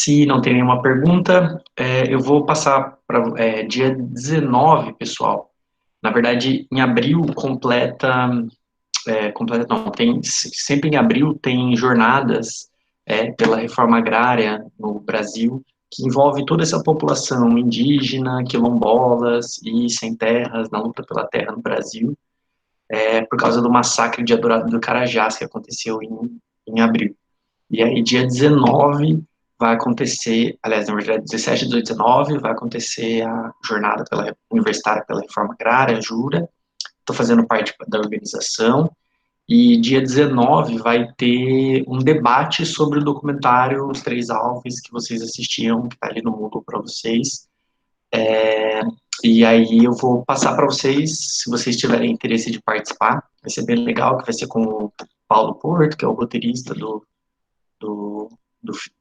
Se não tem nenhuma pergunta, eu vou passar para dia 19, pessoal. Na verdade, em abril completa não, sempre em abril tem jornadas pela reforma agrária no Brasil, que envolve toda essa população indígena, quilombolas e sem terras, na luta pela terra no Brasil, por causa do massacre de Adorado do Carajás, que aconteceu em abril. E aí, dia 19, vai acontecer, aliás, na verdade, 17, 18, 19, vai acontecer a jornada universitária pela reforma agrária, Jura. Estou fazendo parte da organização. E dia 19 vai ter um debate sobre o documentário Os Três Alves, que vocês assistiram, que está ali no Moodle para vocês. E aí eu vou passar para vocês, se vocês tiverem interesse de participar. Vai ser bem legal, que vai ser com o Paulo Porto, que é o roteirista do, do,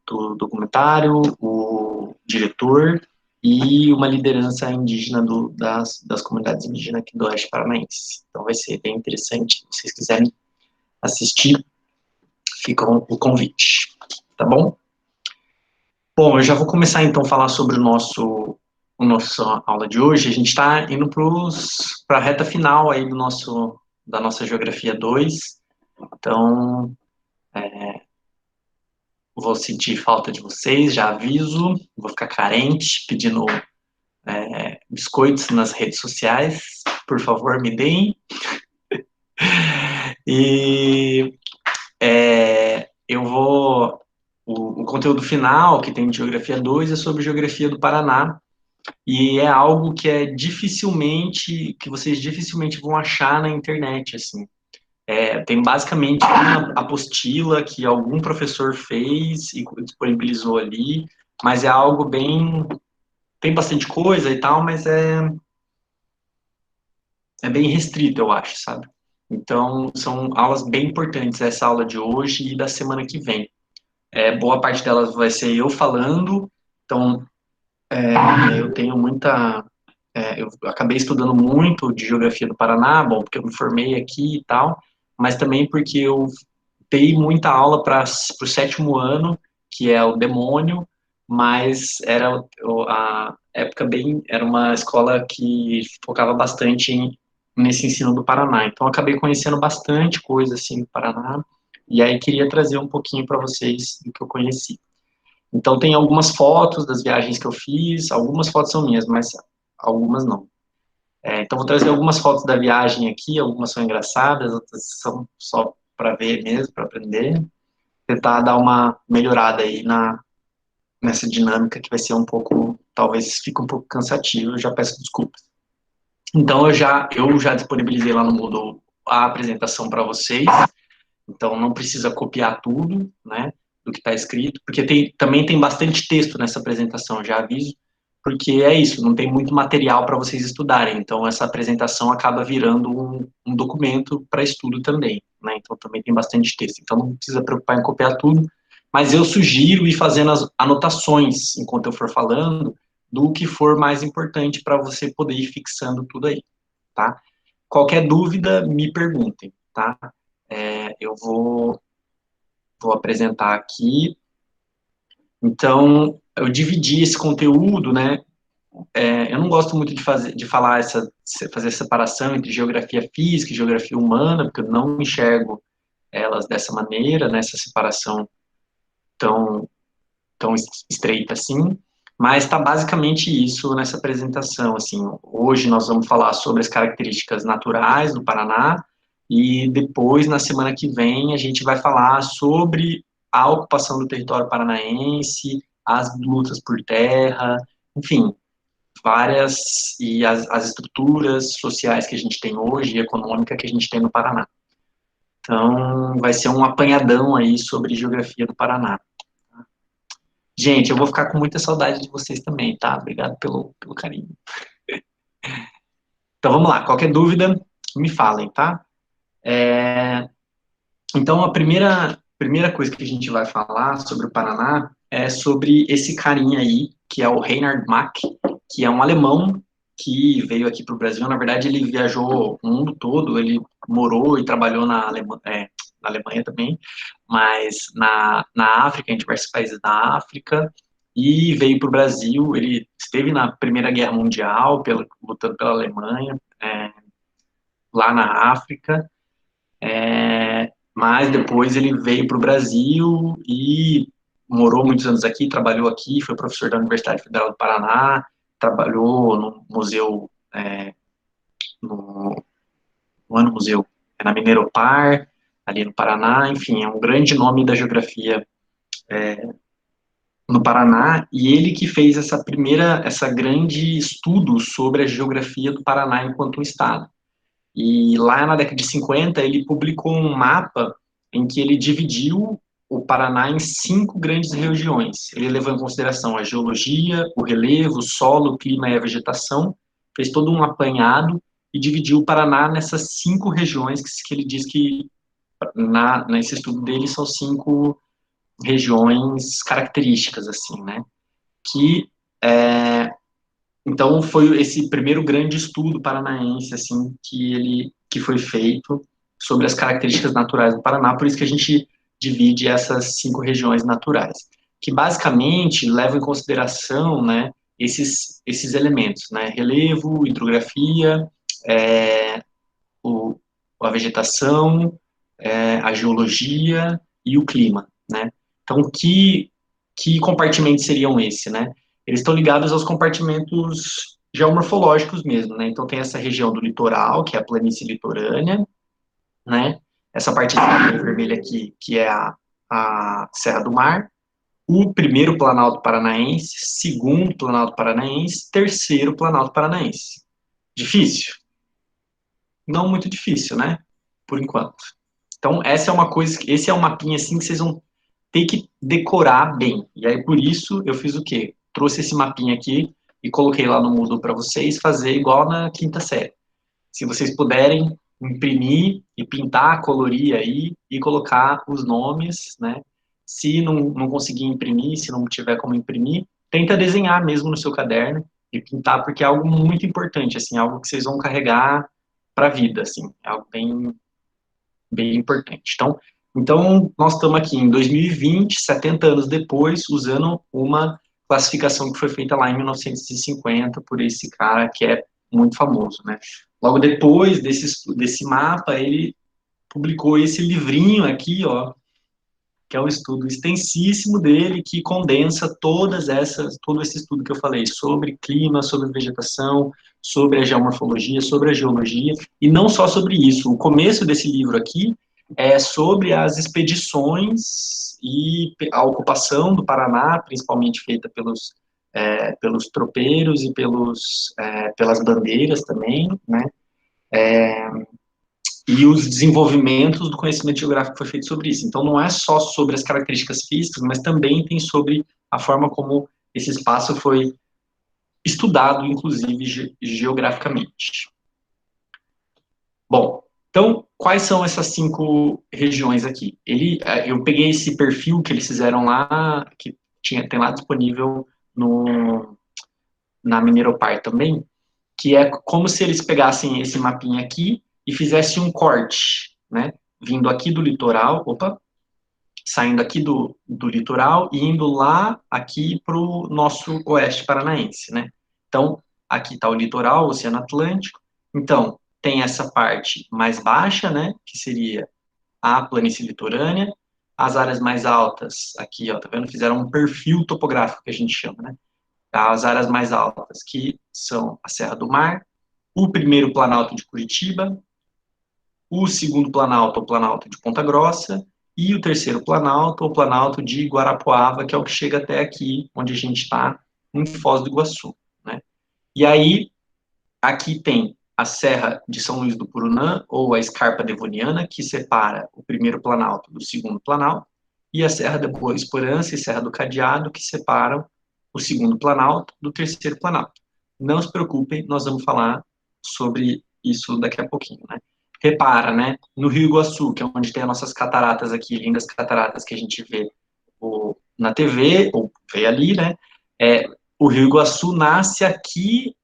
do documentário, o diretor e uma liderança indígena das comunidades indígenas aqui do Oeste Paranaense. Então vai ser bem interessante. Se vocês quiserem assistir, fica o convite, tá bom? Bom, eu já vou começar então a falar sobre a nossa aula de hoje. A gente está indo para a reta final aí da nossa Geografia 2. Então, vou sentir falta de vocês, já aviso. Vou ficar carente, pedindo biscoitos nas redes sociais. Por favor, me deem. E eu vou... O conteúdo final, que tem de Geografia 2, é sobre Geografia do Paraná. E é algo que vocês dificilmente vão achar na internet, assim. Tem basicamente uma apostila que algum professor fez e disponibilizou ali, mas é algo tem bastante coisa e tal, mas é bem restrito, eu acho, sabe? Então, são aulas bem importantes, essa aula de hoje e da semana que vem. Boa parte delas vai ser eu falando, então eu tenho eu acabei estudando muito de geografia do Paraná, bom, porque eu me formei aqui e tal, mas também porque eu dei muita aula para o sétimo ano, que é o demônio, mas a época era uma escola que focava bastante nesse ensino do Paraná. Então, eu acabei conhecendo bastante coisa assim do Paraná, e aí queria trazer um pouquinho para vocês do que eu conheci. Então, tem algumas fotos das viagens que eu fiz, algumas fotos são minhas, mas algumas não. Então, vou trazer algumas fotos da viagem aqui, algumas são engraçadas, outras são só para ver mesmo, para aprender. Tentar dar uma melhorada aí nessa dinâmica que vai ser talvez fique um pouco cansativo, eu já peço desculpas. Então, eu já disponibilizei lá no Moodle a apresentação para vocês, então não precisa copiar tudo, né, do que está escrito, porque também tem bastante texto nessa apresentação, já aviso, porque é isso, não tem muito material para vocês estudarem, então essa apresentação acaba virando um documento para estudo também, né, então também tem bastante texto, então não precisa preocupar em copiar tudo, mas eu sugiro ir fazendo as anotações enquanto eu for falando, do que for mais importante para você poder ir fixando tudo aí, tá? Qualquer dúvida, me perguntem, tá? Eu vou apresentar aqui. Então, eu dividi esse conteúdo, né? Eu não gosto muito de fazer separação entre geografia física e geografia humana, porque eu não enxergo elas dessa maneira, nessa separação tão, tão estreita assim. Mas está basicamente isso nessa apresentação. Assim, hoje nós vamos falar sobre as características naturais do Paraná, e depois, na semana que vem, a gente vai falar sobre a ocupação do território paranaense, as lutas por terra, enfim, e as estruturas sociais que a gente tem hoje e econômica que a gente tem no Paraná. Então, vai ser um apanhadão aí sobre geografia do Paraná. Gente, eu vou ficar com muita saudade de vocês também, tá? Obrigado pelo carinho. Então, vamos lá. Qualquer dúvida, me falem, tá? Então, a primeira coisa que a gente vai falar sobre o Paraná é sobre esse carinha aí, que é o Reinhard Mack, que é um alemão que veio aqui para o Brasil. Na verdade, ele viajou o mundo todo, ele morou e trabalhou na Alemanha também, mas na África, em diversos países da África, e veio para o Brasil. Ele esteve na Primeira Guerra Mundial, lutando pela Alemanha, lá na África, mas depois ele veio para o Brasil e morou muitos anos aqui, trabalhou aqui, foi professor da Universidade Federal do Paraná, trabalhou no museu, no, no ano museu, na Mineropar, ali no Paraná, enfim, é um grande nome da geografia no Paraná, e ele que fez essa grande estudo sobre a geografia do Paraná enquanto um estado. E lá na década de 50, ele publicou um mapa em que ele dividiu o Paraná em 5 grandes regiões. Ele levou em consideração a geologia, o relevo, o solo, o clima e a vegetação, fez todo um apanhado e dividiu o Paraná nessas 5 regiões que ele diz que, nesse estudo dele, são 5 regiões características, assim, né? Que, então, foi esse primeiro grande estudo paranaense, assim, que foi feito sobre as características naturais do Paraná, por isso que a gente divide essas 5 regiões naturais, que basicamente levam em consideração, né, esses elementos, né, relevo, hidrografia, é, o, a vegetação, a geologia e o clima, né. Então, que compartimentos seriam esses, né? Eles estão ligados aos compartimentos geomorfológicos mesmo, né? Então tem essa região do litoral, que é a planície litorânea, né? Essa parte vermelha aqui, que é a Serra do Mar, o primeiro Planalto Paranaense, segundo Planalto Paranaense, terceiro Planalto Paranaense. Difícil? Não muito difícil, né? Por enquanto. Então, essa é uma coisa, esse é um mapinha assim que vocês vão ter que decorar bem. E aí, por isso, eu fiz o quê? Trouxe esse mapinha aqui e coloquei lá no Moodle para vocês fazer igual na quinta série. Se vocês puderem imprimir e pintar, colorir aí e colocar os nomes, né? Se não conseguir imprimir, se não tiver como imprimir, tenta desenhar mesmo no seu caderno e pintar, porque é algo muito importante, assim, algo que vocês vão carregar para a vida, assim, é algo bem importante. Então, nós estamos aqui em 2020, 70 anos depois, usando uma classificação que foi feita lá em 1950 por esse cara que é muito famoso, né? Logo depois desse mapa, ele publicou esse livrinho aqui, ó, que é um estudo extensíssimo dele, que condensa todo esse estudo que eu falei, sobre clima, sobre vegetação, sobre a geomorfologia, sobre a geologia, e não só sobre isso. O começo desse livro aqui é sobre as expedições e a ocupação do Paraná, principalmente feita pelos tropeiros e pelas bandeiras também, né? E os desenvolvimentos do conhecimento geográfico foi feito sobre isso. Então, não é só sobre as características físicas, mas também tem sobre a forma como esse espaço foi estudado, inclusive geograficamente. Bom, então, quais são essas 5 regiões aqui? Eu peguei esse perfil que eles fizeram lá, que tem lá disponível na Mineropar também, que é como se eles pegassem esse mapinha aqui e fizessem um corte, né? Vindo aqui do litoral, saindo aqui do litoral e indo lá aqui para o nosso oeste paranaense, né? Então, aqui está o litoral, o Oceano Atlântico. Então, tem essa parte mais baixa, né? Que seria a planície litorânea. As áreas mais altas, aqui, ó, tá vendo? Fizeram um perfil topográfico que a gente chama, né? As áreas mais altas, que são a Serra do Mar, o primeiro Planalto de Curitiba, o segundo Planalto, o Planalto de Ponta Grossa, e o terceiro Planalto, o Planalto de Guarapuava, que é o que chega até aqui, onde a gente está, em Foz do Iguaçu, né? E aí, aqui tem a Serra de São Luís do Purunã, ou a Escarpa Devoniana, que separa o primeiro Planalto do segundo Planalto, e a Serra da Boa Esperança e Serra do Cadeado, que separam o segundo Planalto do terceiro Planalto. Não se preocupem, nós vamos falar sobre isso daqui a pouquinho, né? Repara, né? No Rio Iguaçu, que é onde tem as nossas cataratas aqui, lindas cataratas que a gente vê na TV, ou vê ali, né? O Rio Iguaçu nasce aqui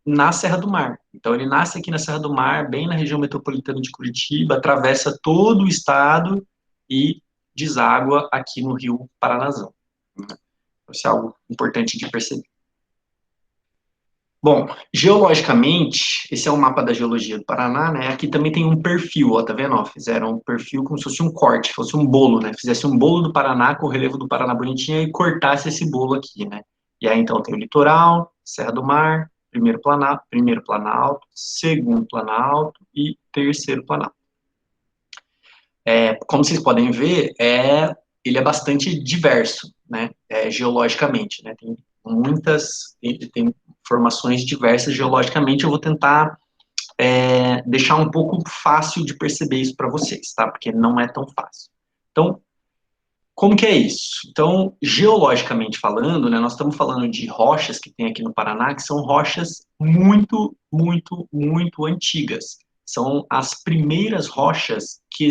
na Serra do Mar. Então, ele nasce aqui na Serra do Mar, bem na região metropolitana de Curitiba, atravessa todo o estado e deságua aqui no Rio Paranazão. Isso é algo importante de perceber. Bom, geologicamente, esse é o mapa da geologia do Paraná, né? Aqui também tem um perfil, ó, tá vendo? Ó, fizeram um perfil como se fosse um corte, fosse um bolo, né? Fizesse um bolo do Paraná com o relevo do Paraná bonitinho e cortasse esse bolo aqui, né? E aí, então, tem o litoral, Serra do Mar, primeiro planalto, segundo planalto e terceiro planalto. Como vocês podem ver, ele é bastante diverso, né? Geologicamente, né? Tem formações diversas geologicamente. Eu vou tentar deixar um pouco fácil de perceber isso para vocês, tá? Porque não é tão fácil. Então, como que é isso? Então, geologicamente falando, né, nós estamos falando de rochas que tem aqui no Paraná, que são rochas muito, muito, muito antigas. São as primeiras rochas que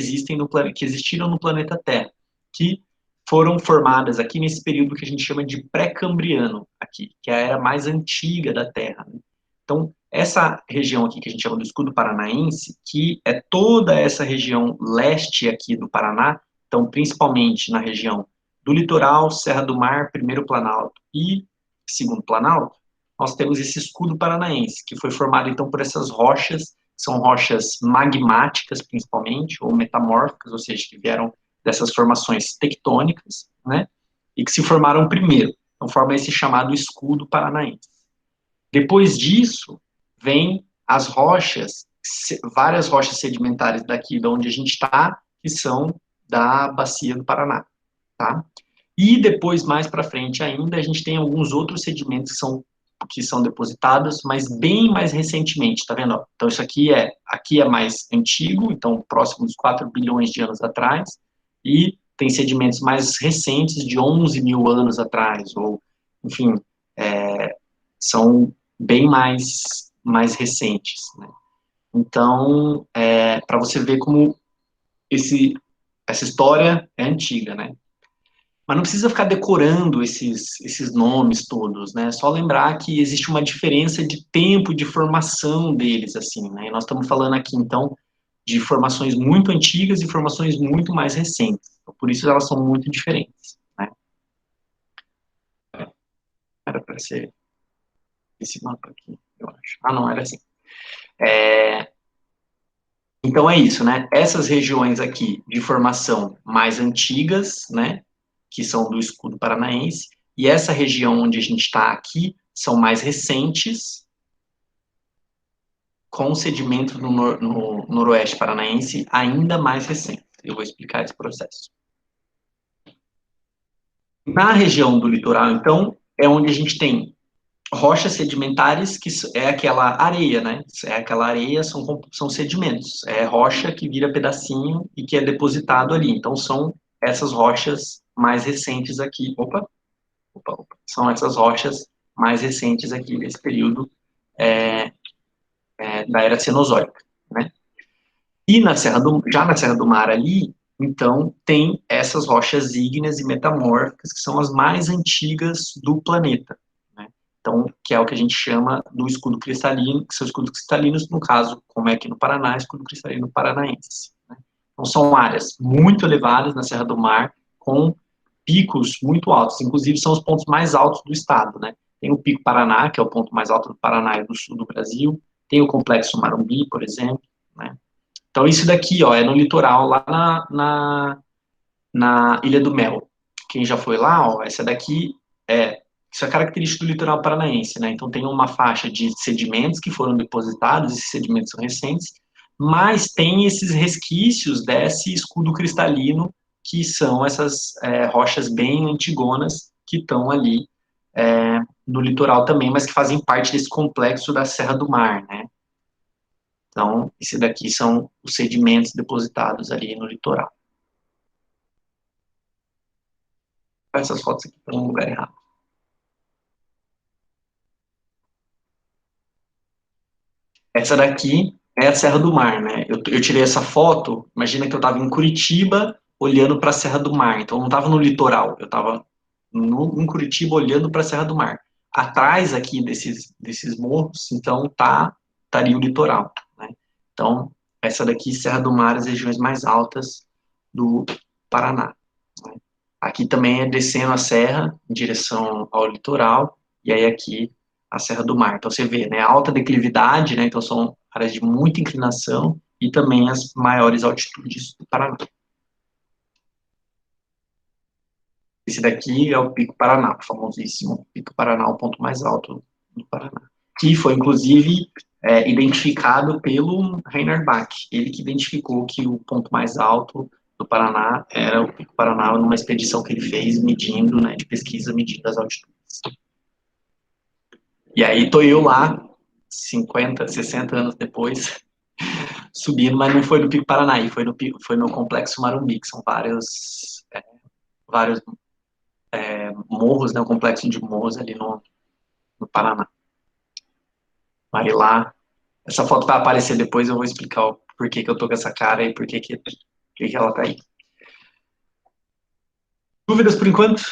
que existiram no planeta Terra, que foram formadas aqui nesse período que a gente chama de pré-cambriano, aqui, que é a era mais antiga da Terra, né? Então, essa região aqui que a gente chama do escudo paranaense, que é toda essa região leste aqui do Paraná, então, principalmente na região do litoral, Serra do Mar, Primeiro Planalto e Segundo Planalto, nós temos esse escudo paranaense, que foi formado, então, por essas rochas, são rochas magmáticas, principalmente, ou metamórficas, ou seja, que vieram dessas formações tectônicas, né, e que se formaram primeiro. Então, forma esse chamado escudo paranaense. Depois disso, vem as rochas, várias rochas sedimentares daqui de onde a gente está, que são da bacia do Paraná, tá? E depois, mais para frente ainda, a gente tem alguns outros sedimentos que são depositados, mas bem mais recentemente, tá vendo? Então, isso aqui é mais antigo, então próximo dos 4 bilhões de anos atrás, e tem sedimentos mais recentes, de 11 mil anos atrás, ou, enfim, são bem mais recentes, né? Então, para você ver como essa história é antiga, né? Mas não precisa ficar decorando esses nomes todos, né? É só lembrar que existe uma diferença de tempo de formação deles, assim, né? E nós estamos falando aqui, então, de formações muito antigas e formações muito mais recentes. Então, por isso elas são muito diferentes, né? Era para ser esse mapa aqui, eu acho. Ah, não, era assim. Então é isso, né? Essas regiões aqui de formação mais antigas, né? Que são do escudo paranaense, e essa região onde a gente está aqui são mais recentes, com sedimento no noroeste paranaense ainda mais recente. Eu vou explicar esse processo. Na região do litoral, então, é onde a gente tem rochas sedimentares, que é aquela areia, né? É aquela areia, são sedimentos. É rocha que vira pedacinho e que é depositado ali. Então, são essas rochas mais recentes aqui. Opa. São essas rochas mais recentes aqui desse período da Era Cenozoica, né? E já na Serra do Mar ali, então, tem essas rochas ígneas e metamórficas, que são as mais antigas do planeta, né? Então, que é o que a gente chama do escudo cristalino, que são escudos cristalinos, no caso, como é aqui no Paraná, escudo cristalino paranaense, né? Então, são áreas muito elevadas na Serra do Mar, com picos muito altos, inclusive são os pontos mais altos do estado, né? Tem o Pico Paraná, que é o ponto mais alto do Paraná e do sul do Brasil, tem o Complexo Marumbi, por exemplo, né? Então, isso daqui, ó, é no litoral, lá na Ilha do Mel. Quem já foi lá, ó, isso é característico do litoral paranaense, né? Então, tem uma faixa de sedimentos que foram depositados, esses sedimentos são recentes, mas tem esses resquícios desse escudo cristalino, que são essas rochas bem antigonas que estão ali no litoral também, mas que fazem parte desse complexo da Serra do Mar, né? Então, esse daqui são os sedimentos depositados ali no litoral. Essas fotos aqui estão no lugar errado. Essa daqui é a Serra do Mar, né? Eu tirei essa foto, imagina que eu estava em Curitiba, olhando para a Serra do Mar. Então, eu não estava no litoral, eu estava em Curitiba, olhando para a Serra do Mar. Atrás aqui desses morros, então, estaria o litoral, né? Então, essa daqui, Serra do Mar, as regiões mais altas do Paraná, né? Aqui também é descendo a serra em direção ao litoral, e aí aqui a Serra do Mar. Então você vê, né, alta declividade, né, então são áreas de muita inclinação e também as maiores altitudes do Paraná. Esse daqui é o Pico Paraná, o famosíssimo Pico Paraná, o ponto mais alto do Paraná. Que foi, inclusive, identificado pelo Reinhard Bach. Ele que identificou que o ponto mais alto do Paraná era o Pico Paraná, numa expedição que ele fez, medindo, né, de pesquisa, medindo as altitudes. E aí tô eu lá, 50, 60 anos depois, subindo, mas não foi no Pico Paraná, foi no Complexo Marumbi, que são vários morros, né, um complexo de morros ali no Paraná. Aí lá, essa foto vai aparecer depois, eu vou explicar o porquê que eu tô com essa cara e por que ela tá aí. Dúvidas por enquanto?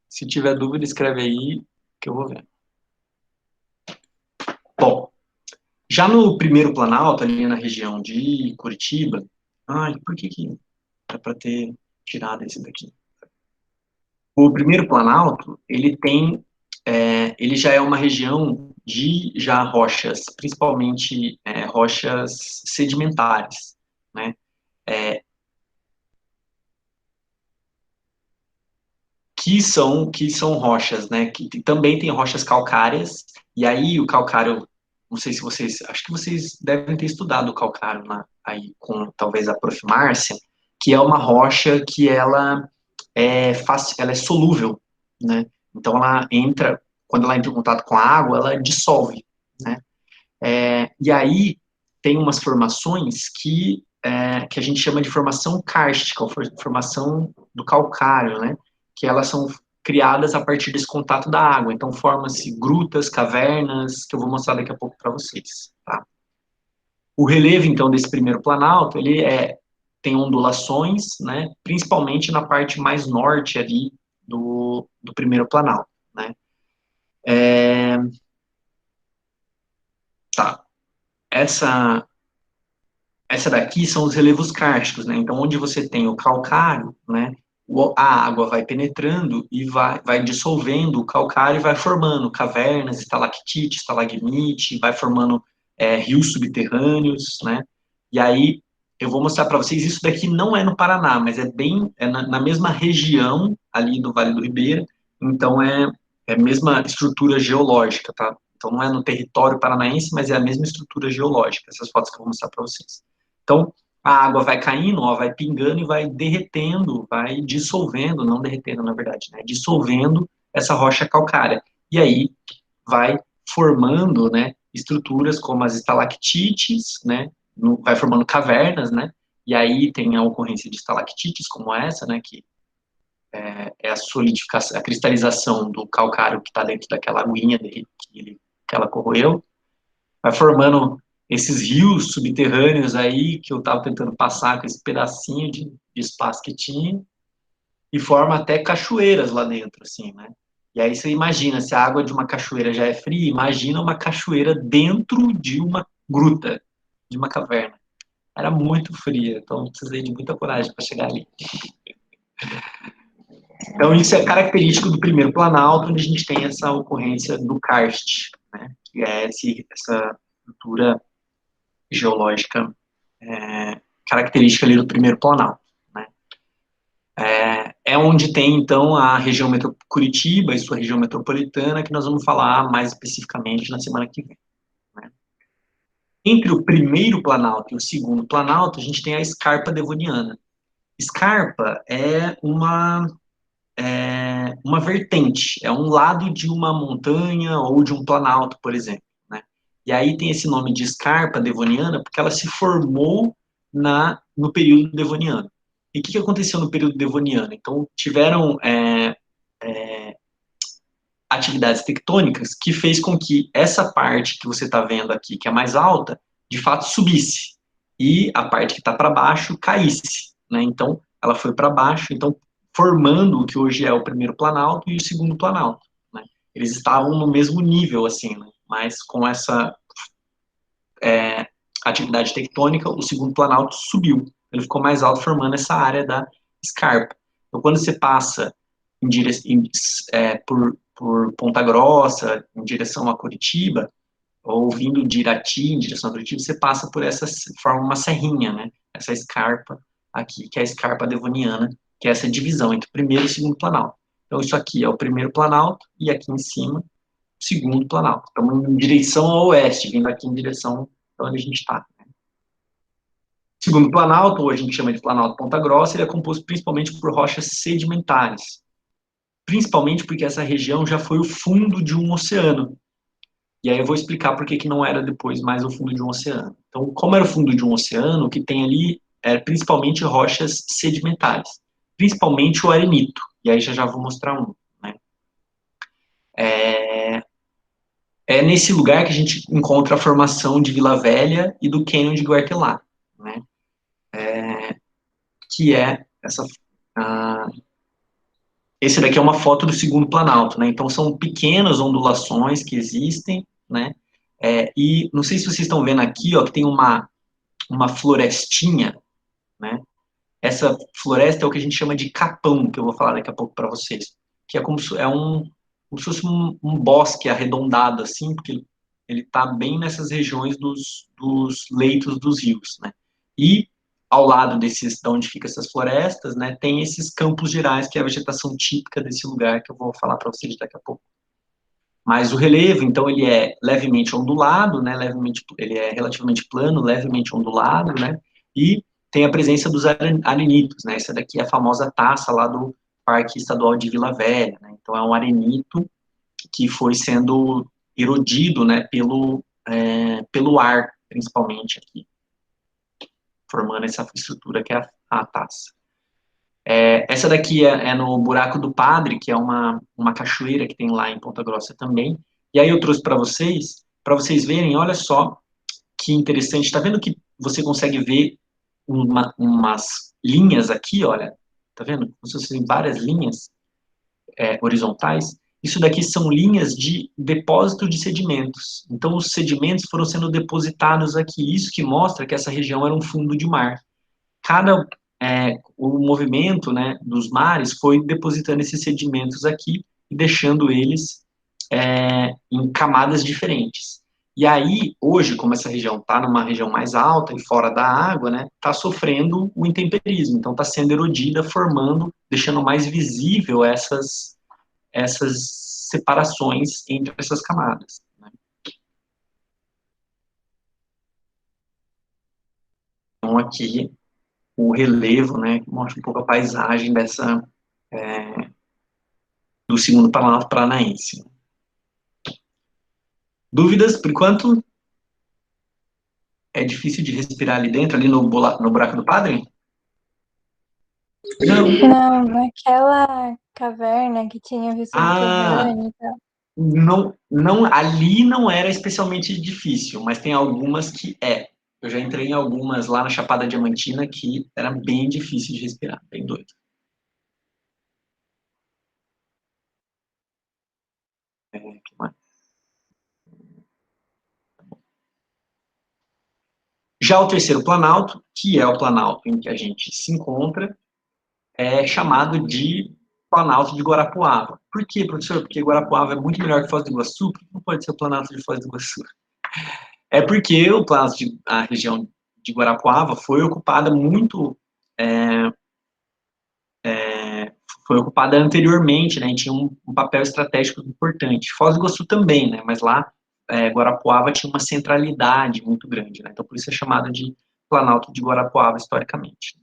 Se tiver dúvida, escreve aí que eu vou ver. Bom, já no primeiro Planalto, ali na região de Curitiba, ai, por que era para ter tirado esse daqui? O primeiro Planalto, ele já é uma região de já rochas, principalmente rochas sedimentares, né? Que são rochas, né? Que também tem rochas calcárias, e aí o calcário, não sei se vocês, acho que vocês devem ter estudado o calcário aí com talvez a Profimárcia, que é uma rocha que ela é solúvel, né? Então quando ela entra em contato com a água, ela dissolve, né? E aí tem umas formações que a gente chama de formação kárstica, ou formação do calcário, né? Que elas são criadas a partir desse contato da água. Então formam-se grutas, cavernas, que eu vou mostrar daqui a pouco para vocês, tá? O relevo, então, desse primeiro planalto, tem ondulações, né? Principalmente na parte mais norte ali do primeiro planalto, né? Tá. Essa Essa daqui são os relevos kársticos, né? Então, onde você tem o calcário, né? A água vai penetrando e vai dissolvendo o calcário e vai formando cavernas, estalactite, estalagmite, vai formando rios subterrâneos, né? E aí, eu vou mostrar para vocês, isso daqui não é no Paraná, mas é na mesma região ali do Vale do Ribeira, então é a mesma estrutura geológica, tá? Então, não é no território paranaense, mas é a mesma estrutura geológica, essas fotos que eu vou mostrar para vocês. Então, a água vai caindo, ó, vai pingando e vai derretendo, vai dissolvendo, não derretendo, na verdade, né? Dissolvendo essa rocha calcária. E aí vai formando, né, estruturas como as estalactites, né? Vai formando cavernas, né? E aí tem a ocorrência de estalactites como essa, né, que é a solidificação, a cristalização do calcário que está dentro daquela aguinha dele, que ela corroeu, vai formando esses rios subterrâneos aí que eu estava tentando passar com esse pedacinho de espaço que tinha, e forma até cachoeiras lá dentro, assim, né? E aí você imagina, se a água de uma cachoeira já é fria, imagina uma cachoeira dentro de uma gruta, de uma caverna. Era muito fria, então precisei de muita coragem para chegar ali. Então isso é característico do primeiro planalto, onde a gente tem essa ocorrência do karst, né? Que é essa estrutura geológica característica ali do primeiro planalto, né? É onde tem, então, a região Curitiba e sua região metropolitana, que nós vamos falar mais especificamente na semana que vem, né? Entre o primeiro planalto e o segundo planalto, a gente tem a escarpa devoniana. Escarpa é uma vertente, é um lado de uma montanha ou de um planalto, por exemplo, né? E aí tem esse nome de escarpa devoniana porque ela se formou no período devoniano. E o que aconteceu no período devoniano? Então, tiveram atividades tectônicas que fez com que essa parte que você está vendo aqui, que é mais alta, de fato subisse, e a parte que está para baixo caísse, né? Então, ela foi para baixo, então formando o que hoje é o primeiro planalto e o segundo planalto, né? Eles estavam no mesmo nível, assim, né? Mas com essa atividade tectônica, o segundo planalto subiu, ele ficou mais alto, formando essa área da escarpa. Então, quando você passa por Ponta Grossa, em direção a Curitiba, ou vindo de Irati em direção a Curitiba, você passa por essa, forma uma serrinha, né? Essa escarpa aqui, que é a escarpa devoniana, que é essa divisão entre o primeiro e o segundo planalto. Então, isso aqui é o primeiro planalto, e aqui em cima, o segundo planalto. Estamos em direção ao oeste, vindo aqui em direção para onde a gente está. Segundo planalto, ou a gente chama de planalto Ponta Grossa, ele é composto principalmente por rochas sedimentares, principalmente porque essa região já foi o fundo de um oceano. E aí eu vou explicar por que não era depois mais o fundo de um oceano. Então, como era o fundo de um oceano, o que tem ali é principalmente rochas sedimentares, principalmente o arenito. E aí já vou mostrar um. Né? É nesse lugar que a gente encontra a formação de Vila Velha e do Cânion de Guartelá, né? Que é essa... esse daqui é uma foto do segundo planalto, né? Então são pequenas ondulações que existem, né? E não sei se vocês estão vendo aqui, ó, que tem uma florestinha, né? Essa floresta é o que a gente chama de capão, que eu vou falar daqui a pouco para vocês, que é como se, como se fosse um bosque arredondado, assim, porque ele está bem nessas regiões dos leitos dos rios, né? E ao lado desses, de onde ficam essas florestas, né, tem esses campos gerais, que é a vegetação típica desse lugar, que eu vou falar para vocês daqui a pouco. Mas o relevo, então, ele é levemente ondulado, né, ele é relativamente plano, levemente ondulado, né, e tem a presença dos arenitos, né, essa daqui é a famosa taça lá do Parque Estadual de Vila Velha, né, então é um arenito que foi sendo erodido, né, pelo ar, principalmente aqui, formando essa estrutura que é a taça. Essa daqui é no Buraco do Padre, que é uma cachoeira que tem lá em Ponta Grossa também. E aí eu trouxe para vocês verem, olha só que interessante. Está vendo que você consegue ver umas linhas aqui, olha? Tá vendo? Como se fossem várias linhas horizontais. Isso daqui são linhas de depósito de sedimentos. Então, os sedimentos foram sendo depositados aqui. Isso que mostra que essa região era um fundo de mar. O movimento, né, dos mares foi depositando esses sedimentos aqui e deixando eles em camadas diferentes. E aí, hoje, como essa região está numa região mais alta e fora da água, né, está sofrendo o intemperismo, então está sendo erodida, formando, deixando mais visível essas separações entre essas camadas. Né. Então, aqui, o relevo, né, que mostra um pouco a paisagem do segundo Planalto Paranaense. Dúvidas, por enquanto? É difícil de respirar ali dentro, ali no buraco do padre? Não. Não, naquela caverna que tinha via Ah, subterrânea e tal. não, ali não era especialmente difícil, mas tem algumas que é. Eu já entrei em algumas lá na Chapada Diamantina que era bem difícil de respirar, bem doido. Que mais? Já o terceiro planalto, que é o planalto em que a gente se encontra, é chamado de Planalto de Guarapuava. Por quê, professor? Porque Guarapuava é muito melhor que Foz do Iguaçu? Não pode ser o Planalto de Foz do Iguaçu. É porque a região de Guarapuava foi ocupada é, foi ocupada anteriormente, né, e tinha um papel estratégico importante. Foz do Iguaçu também, né, mas lá Guarapuava tinha uma centralidade muito grande, né, então por isso é chamado de Planalto de Guarapuava historicamente.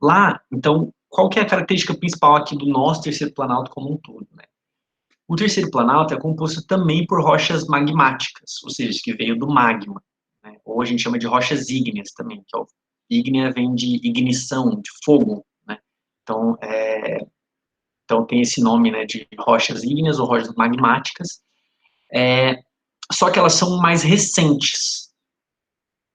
Lá, então, qual que é a característica principal aqui do nosso terceiro planalto como um todo? Né? O terceiro planalto é composto também por rochas magmáticas, ou seja, que veio do magma, né? Ou a gente chama de rochas ígneas também, que ígnea vem de ignição, de fogo, né? Então, então tem esse nome, né, de rochas ígneas ou rochas magmáticas, só que elas são mais recentes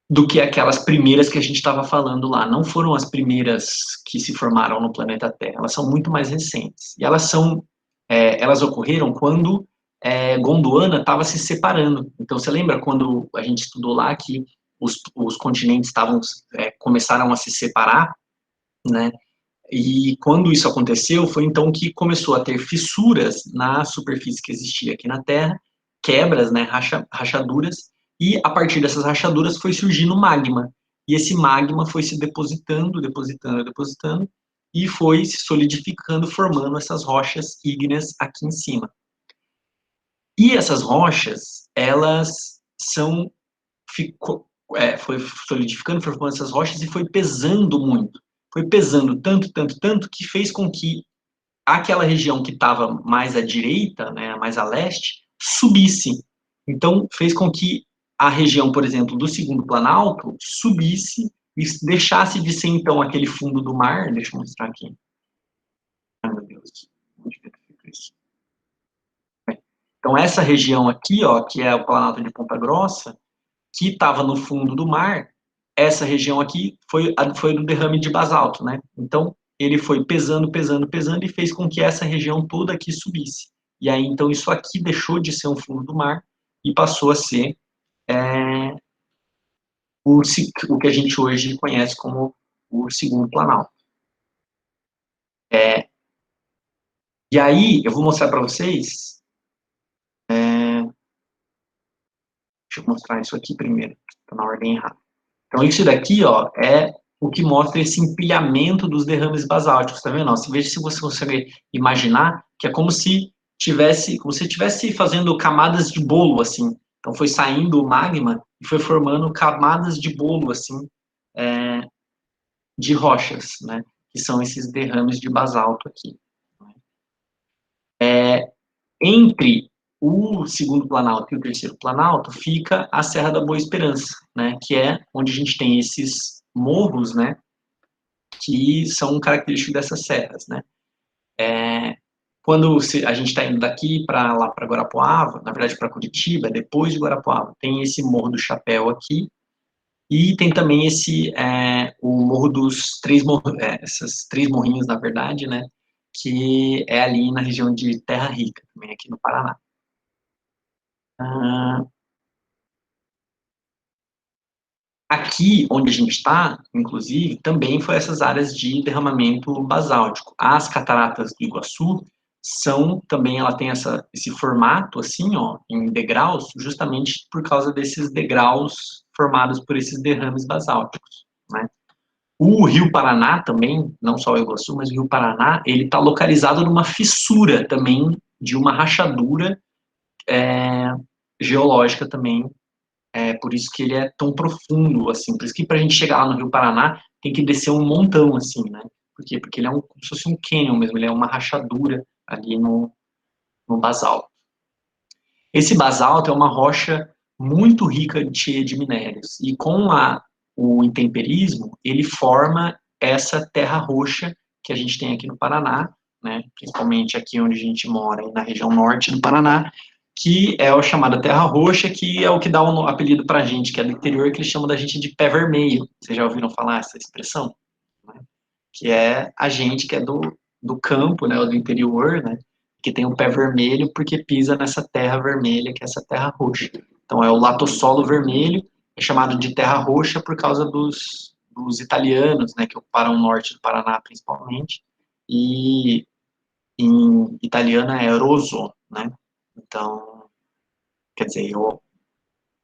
do que aquelas primeiras que a gente estava falando lá. Não foram as primeiras que se formaram no planeta Terra, elas são muito mais recentes. E elas ocorreram quando Gondwana estava se separando. Então, você lembra quando a gente estudou lá que os continentes começaram a se separar, né? E quando isso aconteceu, foi então que começou a ter fissuras na superfície que existia aqui na Terra, quebras, né, rachaduras, e a partir dessas rachaduras foi surgindo magma. E esse magma foi se depositando, depositando, depositando, e foi se solidificando, formando essas rochas ígneas aqui em cima. E essas rochas, elas são, foi solidificando, foi formando essas rochas e foi pesando muito. Foi pesando tanto, tanto, tanto, que fez com que aquela região que estava mais à direita, né, mais a leste, subisse. Então, fez com que a região, por exemplo, do segundo planalto subisse e deixasse de ser, então, aquele fundo do mar. Deixa eu mostrar aqui. Ai, meu Deus. Onde que fica isso? Então, essa região aqui, ó, que é o Planalto de Ponta Grossa, que estava no fundo do mar, essa região aqui foi do derrame de basalto, né? Então, ele foi pesando, pesando, pesando e fez com que essa região toda aqui subisse. E aí, então, isso aqui deixou de ser um fundo do mar e passou a ser o que a gente hoje conhece como o segundo planalto. E aí, eu vou mostrar para vocês. Deixa eu mostrar isso aqui primeiro, está na ordem errada. Então, isso daqui, ó, é o que mostra esse empilhamento dos derrames basálticos, tá vendo? Veja se você consegue imaginar que é como se estivesse fazendo camadas de bolo, assim. Então, foi saindo o magma e foi formando camadas de bolo, assim, de rochas, né? Que são esses derrames de basalto aqui. Entre o segundo planalto e o terceiro planalto fica a Serra da Boa Esperança, né? Que é onde a gente tem esses morros, né? Que são característicos dessas serras, né? Quando a gente está indo daqui para lá para Guarapuava, na verdade para Curitiba, depois de Guarapuava, tem esse Morro do Chapéu aqui, e tem também o Morro dos Três Morros, essas três morrinhos, na verdade, né? Que é ali na região de Terra Rica, também aqui no Paraná. Aqui onde a gente está, inclusive, também foi essas áreas de derramamento basáltico. As cataratas do Iguaçu são também, ela tem esse formato assim, ó, em degraus, justamente por causa desses degraus formados por esses derrames basálticos, né? O Rio Paraná também, não só o Iguaçu, mas o Rio Paraná, ele está localizado numa fissura também de uma rachadura geológica também, por isso que ele é tão profundo, assim. Por isso que para a gente chegar lá no Rio Paraná, tem que descer um montão, assim, né? Por quê? Porque ele é como se fosse um cânion mesmo, ele é uma rachadura ali no basalto. Esse basalto é uma rocha muito rica, cheia de minérios. E com o intemperismo, ele forma essa terra roxa que a gente tem aqui no Paraná, né? Principalmente aqui onde a gente mora, na região norte do Paraná, que é a chamada terra roxa, que é o que dá um apelido para a gente, que é do interior, que eles chamam da gente de pé vermelho. Vocês já ouviram falar essa expressão? Né? Que é a gente que é do campo, né, ou do interior, né, que tem o pé vermelho porque pisa nessa terra vermelha, que é essa terra roxa. Então é o latossolo vermelho, é chamado de terra roxa por causa dos italianos, né, que ocuparam o norte do Paraná principalmente, e em italiano é rosso, né? Então, quer dizer, eu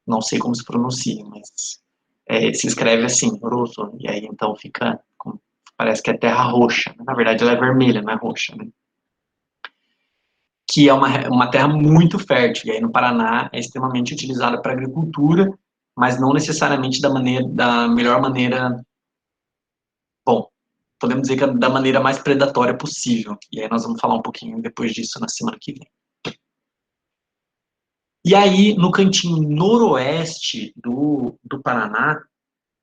não sei como se pronuncia, mas se escreve assim, rosso, e aí então parece que é terra roxa. Na verdade, ela é vermelha, não é roxa, né? Que é uma terra muito fértil, e aí no Paraná é extremamente utilizada para agricultura, mas não necessariamente da melhor maneira, bom, podemos dizer que é da maneira mais predatória possível, e aí nós vamos falar um pouquinho depois disso na semana que vem. E aí, no cantinho noroeste do Paraná,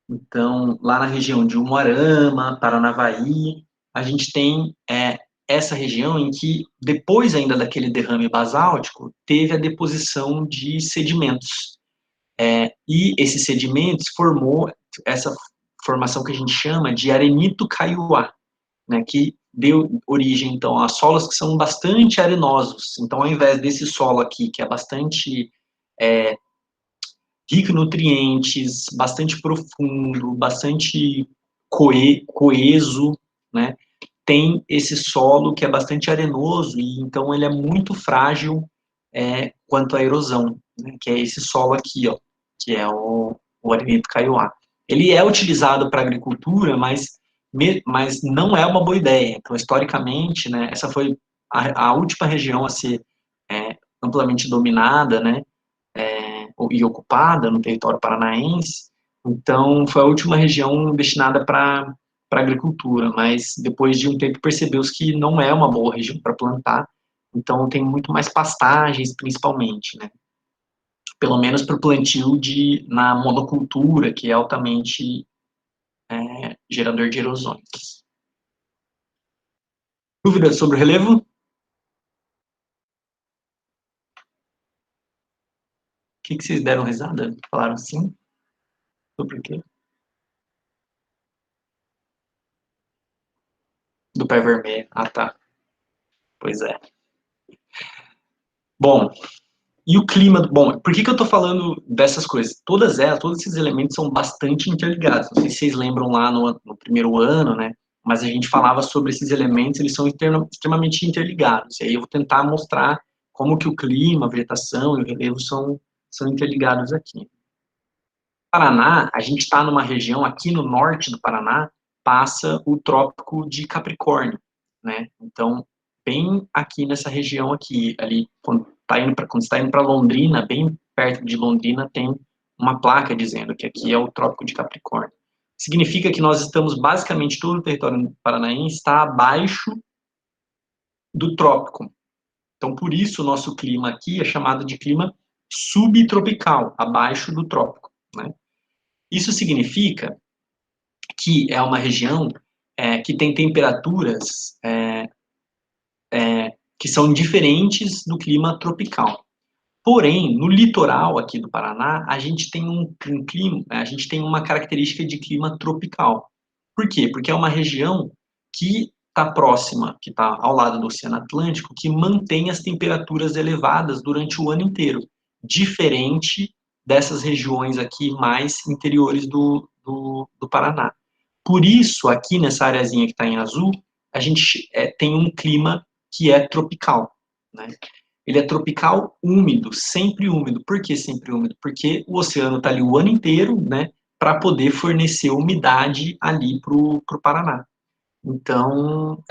então, lá na região de Umuarama, Paranavaí, a gente tem essa região em que, depois ainda daquele derrame basáltico, teve a deposição de sedimentos. E esses sedimentos formou essa formação que a gente chama de arenito-caiuá, né, que deu origem, então, a solos que são bastante arenosos. Então, ao invés desse solo aqui, que é bastante rico em nutrientes, bastante profundo, bastante coeso, né? tem esse solo que é bastante arenoso, e então ele é muito frágil quanto à erosão, né, que é esse solo aqui, ó, que é o Arenito Kaiowá. Ele é utilizado para agricultura, mas não é uma boa ideia. Então, historicamente, né, essa foi a última região a ser amplamente dominada, né, e ocupada no território paranaense. Então, foi a última região destinada para agricultura, mas depois de um tempo percebeu-se que não é uma boa região para plantar, então tem muito mais pastagens, principalmente, né? Pelo menos para o plantio na monocultura, que é altamente gerador de erosões. Dúvidas sobre o relevo? O que vocês deram risada? Falaram sim? Sobre o quê? Do pé vermelho. Ah, tá. Pois é. Bom, e o clima, bom, por que eu estou falando dessas coisas? Todos esses elementos são bastante interligados. Não sei se vocês lembram lá no primeiro ano, né? Mas a gente falava sobre esses elementos, eles são extremamente interligados. E aí eu vou tentar mostrar como que o clima, a vegetação e o relevo são interligados aqui. Paraná, a gente está numa região aqui no norte do Paraná, passa o Trópico de Capricórnio, né? Então, bem aqui nessa região aqui, ali, quando está indo para Londrina, bem perto de Londrina, tem uma placa dizendo que aqui é o Trópico de Capricórnio. Significa que nós estamos, basicamente, todo o território paranaense está abaixo do trópico. Então, por isso, o nosso clima aqui é chamado de clima subtropical, abaixo do trópico, né? Isso significa que é uma região que tem temperaturas que são diferentes do clima tropical. Porém, no litoral aqui do Paraná, a gente tem um clima, a gente tem uma característica de clima tropical. Por quê? Porque é uma região que está próxima, que está ao lado do Oceano Atlântico, que mantém as temperaturas elevadas durante o ano inteiro, diferente dessas regiões aqui mais interiores do Paraná. Por isso, aqui nessa areazinha que está em azul, a gente tem um clima que é tropical, né? Ele é tropical úmido, sempre úmido. Por que sempre úmido? Porque o oceano está ali o ano inteiro, né, para poder fornecer umidade ali para o Paraná. Então,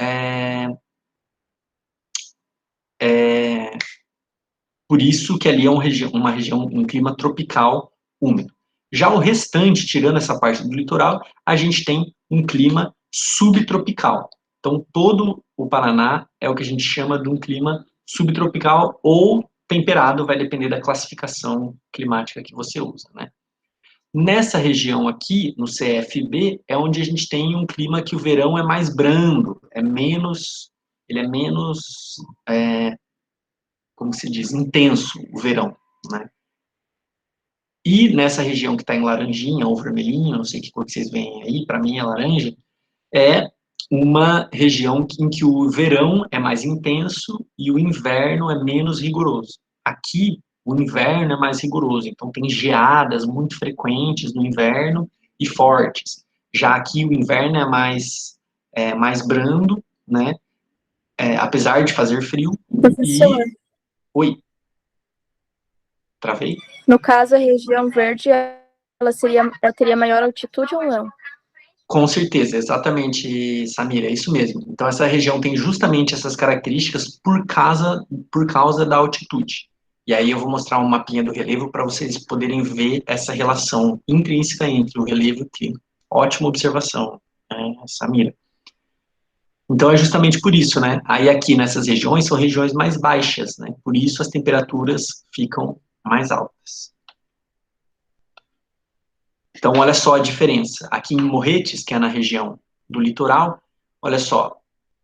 por isso que ali é uma região, um clima tropical úmido. Já o restante, tirando essa parte do litoral, a gente tem um clima subtropical. Então, todo o Paraná é o que a gente chama de um clima subtropical ou temperado, vai depender da classificação climática que você usa, né? Nessa região aqui, no CFB, é onde a gente tem um clima que o verão é mais brando, ele é menos, como se diz, intenso o verão, né? E nessa região que está em laranjinha ou vermelhinho, não sei que cor que vocês veem aí, para mim é laranja, é uma região em que o verão é mais intenso e o inverno é menos rigoroso. Aqui, o inverno é mais rigoroso, então tem geadas muito frequentes no inverno e fortes. Já aqui o inverno mais brando, né? Apesar de fazer frio. Professor, Oi, travei? no caso, a região verde, ela teria maior altitude ou não? Com certeza, exatamente, Samira, é isso mesmo. Então, essa região tem justamente essas características por causa da altitude. E aí eu vou mostrar um mapinha do relevo para vocês poderem ver essa relação intrínseca entre o relevo e o clima. Ótima observação, Samira. Então, é justamente por isso, né? Aí aqui nessas regiões são regiões mais baixas, né? Por isso as temperaturas ficam mais altas. Então, olha só a diferença. Aqui em Morretes, que é na região do litoral, olha só,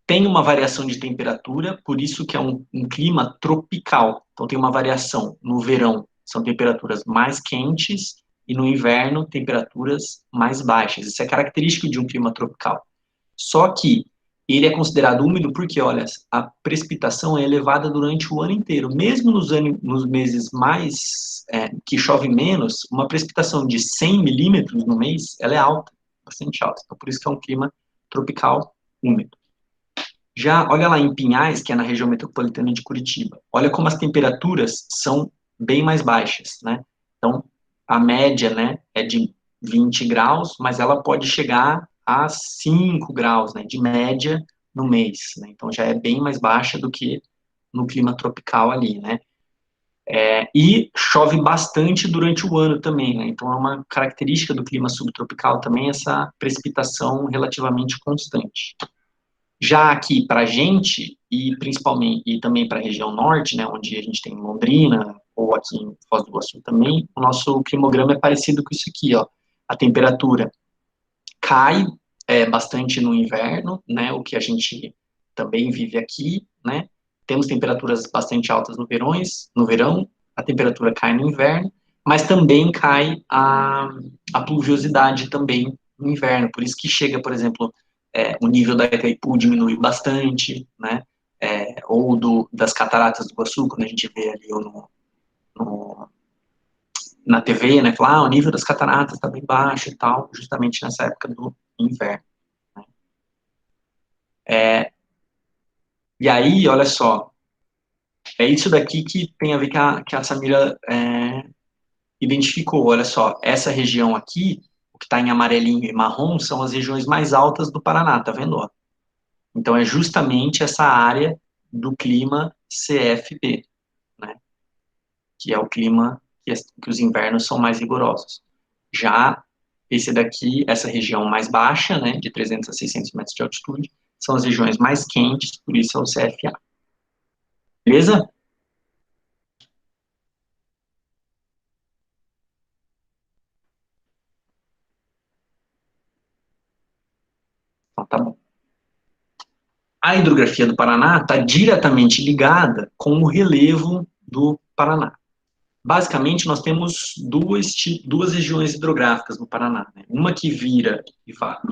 tem uma variação de temperatura, por isso que é um clima tropical. Então, tem uma variação no verão, são temperaturas mais quentes, e no inverno, temperaturas mais baixas. Isso é característico de um clima tropical. Só que ele é considerado úmido porque, olha, a precipitação é elevada durante o ano inteiro. Mesmo nos meses que chove menos, uma precipitação de 100 milímetros no mês, ela é alta, bastante alta. Então, por isso que é um clima tropical úmido. Já, olha lá em Pinhais, que é na região metropolitana de Curitiba, olha como as temperaturas são bem mais baixas, né? Então, a média, né, é de 20 graus, mas ela pode chegar a 5 graus, né, de média no mês, né? Então, já é bem mais baixa do que no clima tropical ali, né? E chove bastante durante o ano também, né? Então, é uma característica do clima subtropical também essa precipitação relativamente constante. Já aqui para a gente, e principalmente, e também para a região norte, né, onde a gente tem Londrina, ou aqui em Foz do Iguaçu também, o nosso climograma é parecido com isso aqui, ó. A temperatura cai bastante no inverno, né, o que a gente também vive aqui, né. Temos temperaturas bastante altas no verão, a temperatura cai no inverno, mas também cai a pluviosidade também no inverno, por isso que chega, por exemplo, o nível da Itaipu diminui bastante, né, ou das cataratas do Iguaçu, quando a gente vê ali no, na TV, né, falar, o nível das cataratas está bem baixo e tal, justamente nessa época do inverno. Né. E aí, olha só, é isso daqui que tem a ver que a Samira identificou. Olha só, essa região aqui, o que está em amarelinho e marrom, são as regiões mais altas do Paraná, tá vendo? Ó? Então, é justamente essa área do clima CFB, né? Que é o clima que os invernos são mais rigorosos. Já esse daqui, essa região mais baixa, né, de 300 a 600 metros de altitude, são as regiões mais quentes, por isso é o CFA. Beleza? Então, tá bom. A hidrografia do Paraná está diretamente ligada com o relevo do Paraná. Basicamente, nós temos duas regiões hidrográficas no Paraná. Né? Uma que vira,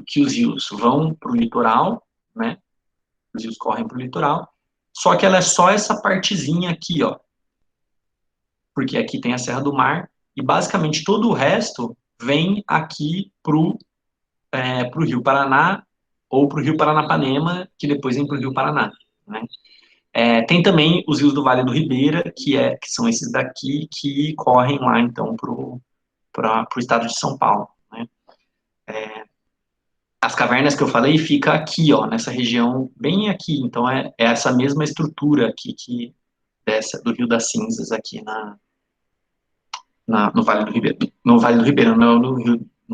que os rios vão para o litoral, né? Os rios correm para o litoral, só que ela é só essa partezinha aqui, ó, porque aqui tem a Serra do Mar, e basicamente todo o resto vem aqui pro Rio Paraná, ou para o Rio Paranapanema, que depois vem para o Rio Paraná, né? Tem também os rios do Vale do Ribeira, que são esses daqui, que correm lá, então, para o estado de São Paulo. Né? As cavernas que eu falei fica aqui, ó, nessa região, bem aqui. Então, é essa mesma estrutura aqui do Rio das Cinzas, aqui no Vale do Ribeira. No Vale do Ribeira, não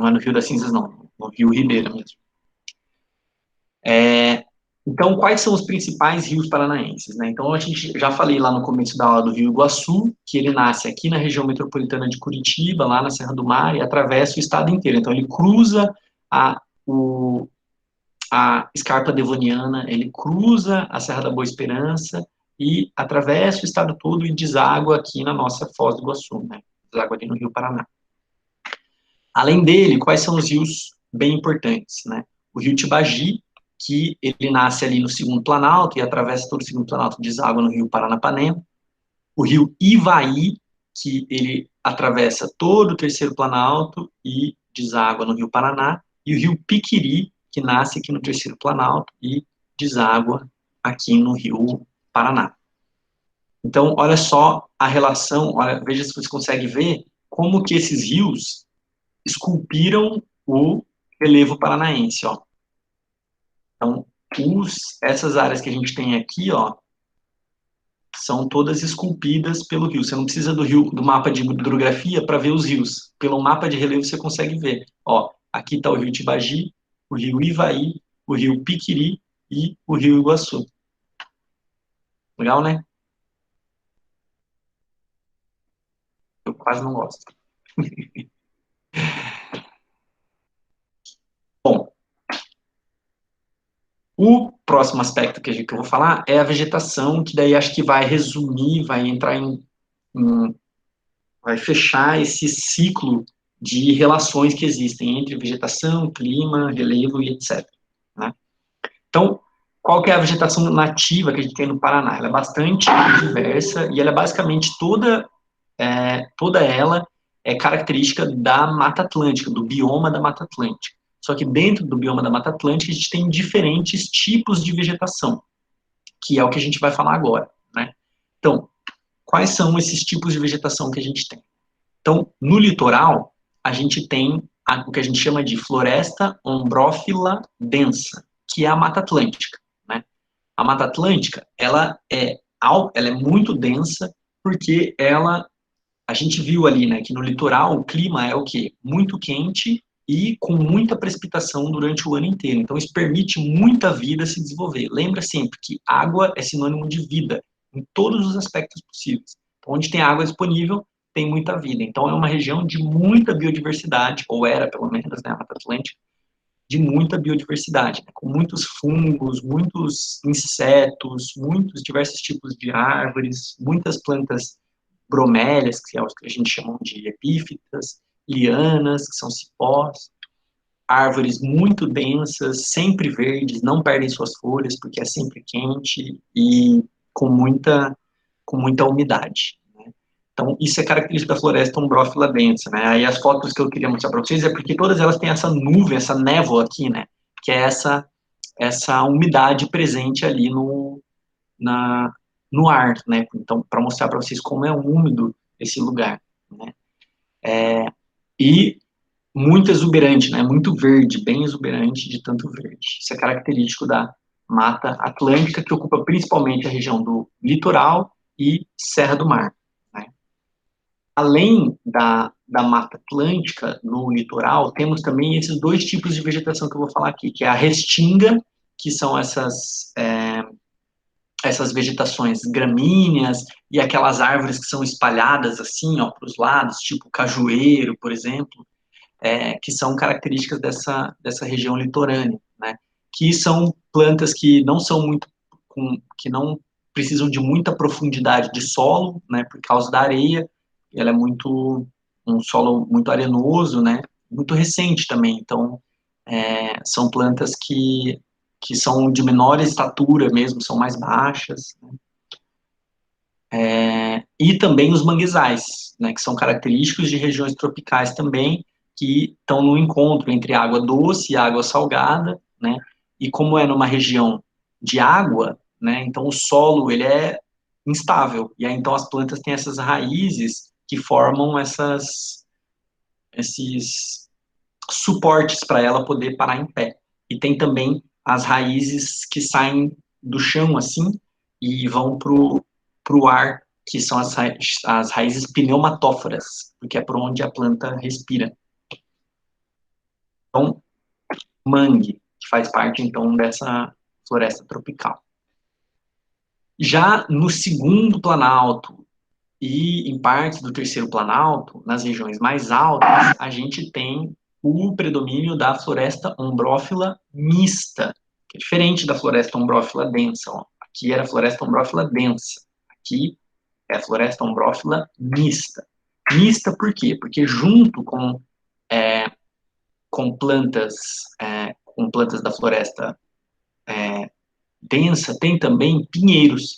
é no Rio das Cinzas, não. No Rio Ribeira mesmo. Então, quais são os principais rios paranaenses? Né? Então, a gente já falei lá no começo da aula do Rio Iguaçu, que ele nasce aqui na região metropolitana de Curitiba, lá na Serra do Mar, e atravessa o estado inteiro. Então, ele cruza a Escarpa Devoniana, ele cruza a Serra da Boa Esperança e atravessa o estado todo e deságua aqui na nossa Foz do Iguaçu, né? Deságua aqui no Rio Paraná. Além dele, quais são os rios bem importantes? Né? O Rio Tibagi, que ele nasce ali no Segundo Planalto e atravessa todo o Segundo Planalto, deságua no Rio Paranapanema. O Rio Ivaí, que ele atravessa todo o Terceiro Planalto e deságua no Rio Paraná. E o Rio Piquiri, que nasce aqui no Terceiro Planalto e deságua aqui no Rio Paraná. Então, olha só a relação, veja se você consegue ver como que esses rios esculpiram o relevo paranaense, ó. Então, essas áreas que a gente tem aqui, ó, são todas esculpidas pelo rio. Você não precisa do mapa de hidrografia para ver os rios. Pelo mapa de relevo você consegue ver. Ó, aqui está o rio Tibagi, o rio Ivaí, o rio Piquiri e o rio Iguaçu. Legal, né? Eu quase não gosto. Bom, o próximo aspecto que eu vou falar é a vegetação, que daí acho que vai resumir, vai entrar vai fechar esse ciclo de relações que existem entre vegetação, clima, relevo e etc. Né? Então, qual que é a vegetação nativa que a gente tem no Paraná? Ela é bastante diversa e ela é basicamente toda ela é característica da Mata Atlântica, do bioma da Mata Atlântica. Só que dentro do bioma da Mata Atlântica a gente tem diferentes tipos de vegetação. que é o que a gente vai falar agora, né? Então, quais são esses tipos de vegetação que a gente tem? Então, no litoral, a gente tem o que a gente chama de floresta ombrófila densa, que é a Mata Atlântica, né? A Mata Atlântica, ela é muito densa, porque a gente viu ali, né, que no litoral o clima é o quê? Muito quente e com muita precipitação durante o ano inteiro. Então, isso permite muita vida se desenvolver. Lembra sempre que água é sinônimo de vida, em todos os aspectos possíveis. Então, onde tem água disponível, tem muita vida. Então, é uma região de muita biodiversidade, ou era, pelo menos, né, a Mata Atlântica, de muita biodiversidade, né, com muitos fungos, muitos insetos, muitos diversos tipos de árvores, muitas plantas bromélias, que é o que a gente chama de epífitas, lianas, que são cipós, árvores muito densas, sempre verdes, não perdem suas folhas, porque é sempre quente e com muita umidade. Né? Então, isso é característica da floresta umbrófila densa. Né? Aí as fotos que eu queria mostrar para vocês é porque todas elas têm essa nuvem, essa névoa aqui, né? Que é essa umidade presente ali no ar, né? Então, para mostrar para vocês como é úmido esse lugar, né? E muito exuberante, né? Muito verde, bem exuberante de tanto verde. Isso é característico da Mata Atlântica, que ocupa principalmente a região do litoral e Serra do Mar. Né? Além da Mata Atlântica, no litoral, temos também esses dois tipos de vegetação que eu vou falar aqui, que é a restinga, que são essas vegetações gramíneas e aquelas árvores que são espalhadas assim, ó, para os lados, tipo cajueiro, por exemplo, que são características dessa região litorânea, né? Que são plantas que não são muito, que não precisam de muita profundidade de solo, né? Por causa da areia, ela é um solo muito arenoso, né? Muito recente também, então são plantas que são de menor estatura mesmo, são mais baixas, né? E também os manguezais, né, que são característicos de regiões tropicais também, que estão no encontro entre água doce e água salgada, né, e como é numa região de água, né, então o solo ele é instável, e aí então as plantas têm essas raízes que formam esses suportes para ela poder parar em pé. E tem também as raízes que saem do chão assim e vão pro ar, que são as raízes pneumatóforas, porque é por onde a planta respira. Então, mangue, que faz parte então dessa floresta tropical. Já no segundo planalto e em partes do terceiro planalto, nas regiões mais altas, a gente tem o predomínio da floresta ombrófila mista, que é diferente da floresta ombrófila densa. Ó. Aqui era a floresta ombrófila densa, aqui é a floresta ombrófila mista. Mista por quê? Porque junto com plantas da floresta densa, tem também pinheiros.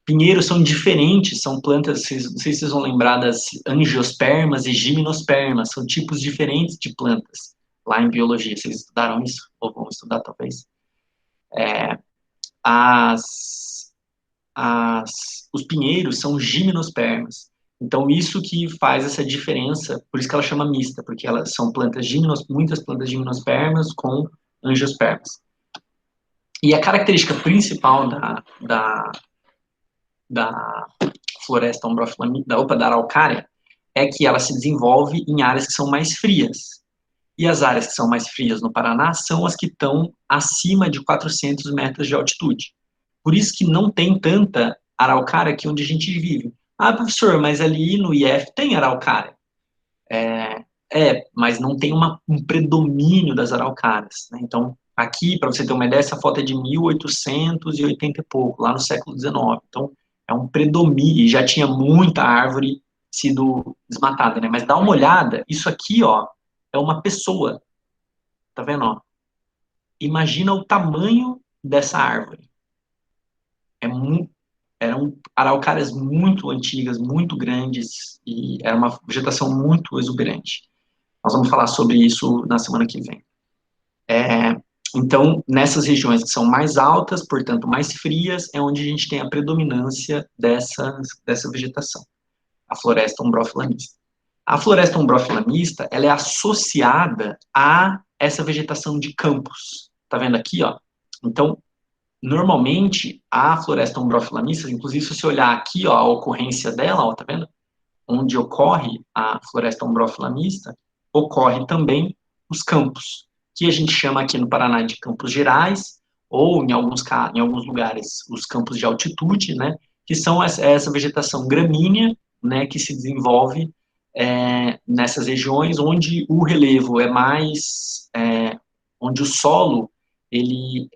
Pinheiros são diferentes, são plantas, não sei se vocês vão lembrar das angiospermas e gimnospermas, são tipos diferentes de plantas lá em biologia. Vocês estudaram isso? Ou vão estudar, talvez? Os pinheiros são gimnospermas. Então, isso que faz essa diferença, por isso que ela chama mista, porque elas são muitas plantas gimnospermas com angiospermas. E a característica principal da floresta ombrófila, da araucária, é que ela se desenvolve em áreas que são mais frias. E as áreas que são mais frias no Paraná são as que estão acima de 400 metros de altitude. Por isso que não tem tanta araucária aqui onde a gente vive. Ah, professor, mas ali no IF tem araucária. Mas não tem um predomínio das araucárias. Né? Então, aqui, para você ter uma ideia, essa foto é de 1880 e pouco, lá no século XIX. Então, é um predomínio, e já tinha muita árvore sido desmatada, né? Mas dá uma olhada, isso aqui, ó, é uma pessoa. Tá vendo, ó? Imagina o tamanho dessa árvore. Eram araucárias muito antigas, muito grandes, e era uma vegetação muito exuberante. Nós vamos falar sobre isso na semana que vem. Então, nessas regiões que são mais altas, portanto mais frias, é onde a gente tem a predominância dessa vegetação, a floresta umbrófila mista. A floresta umbrófila mista, ela é associada a essa vegetação de campos. Tá vendo aqui, ó? Então, normalmente, a floresta umbrófila mista, inclusive se você olhar aqui, ó, a ocorrência dela, ó, tá vendo? Onde ocorre a floresta umbrófila mista, ocorre também os campos, que a gente chama aqui no Paraná de campos gerais, ou em alguns lugares, os campos de altitude, né? Que são essa vegetação gramínea, né? Que se desenvolve nessas regiões onde o relevo é mais, onde o solo ele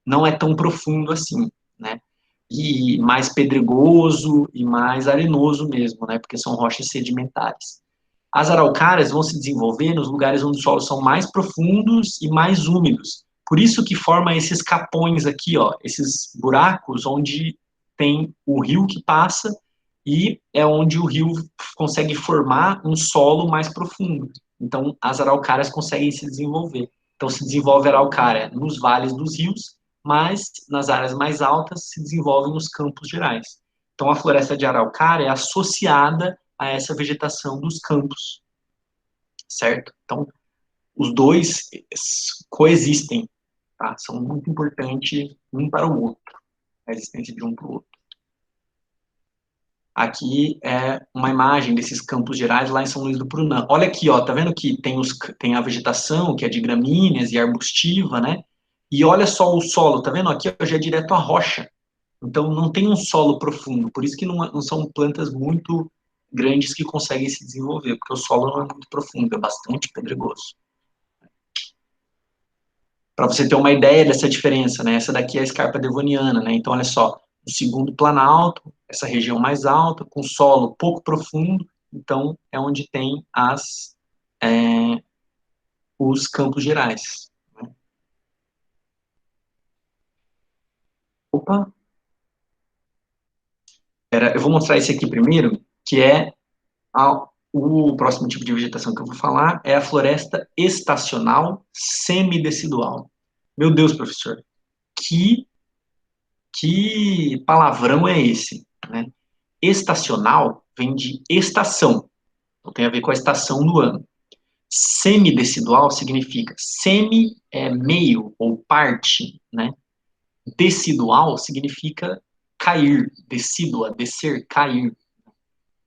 não é tão profundo assim, né? E mais pedregoso e mais arenoso mesmo, né? Porque são rochas sedimentares. As araucárias vão se desenvolver nos lugares onde os solos são mais profundos e mais úmidos. Por isso que forma esses capões aqui, ó, esses buracos onde tem o rio que passa e é onde o rio consegue formar um solo mais profundo. Então, as araucárias conseguem se desenvolver. Então, se desenvolve a araucária nos vales dos rios, mas nas áreas mais altas se desenvolve nos campos gerais. Então, a floresta de araucária é associada a essa vegetação dos campos, certo? Então, os dois coexistem, tá? São muito importantes um para o outro, a existência de um para o outro. Aqui é uma imagem desses campos gerais lá em São Luís do Purunã. Olha aqui, ó, tá vendo que tem a vegetação, que é de gramíneas e arbustiva, né? E olha só o solo, tá vendo? Aqui ó, já é direto a rocha. Então não tem um solo profundo, por isso que não são plantas muito grandes que conseguem se desenvolver, porque o solo não é muito profundo, é bastante pedregoso. Para você ter uma ideia dessa diferença, né? Essa daqui é a escarpa devoniana, né? Então olha só, o segundo planalto, essa região mais alta, com solo pouco profundo, então é onde tem os campos gerais. Né? Opa! Eu vou mostrar esse aqui primeiro, que é o próximo tipo de vegetação que eu vou falar, é a floresta estacional semidecidual. Meu Deus, professor, que, que palavrão é esse? Né? Estacional vem de estação, então tem a ver com a estação do ano. Semidecidual significa semi é meio ou parte, né? Decidual significa cair, decídua, descer, cair.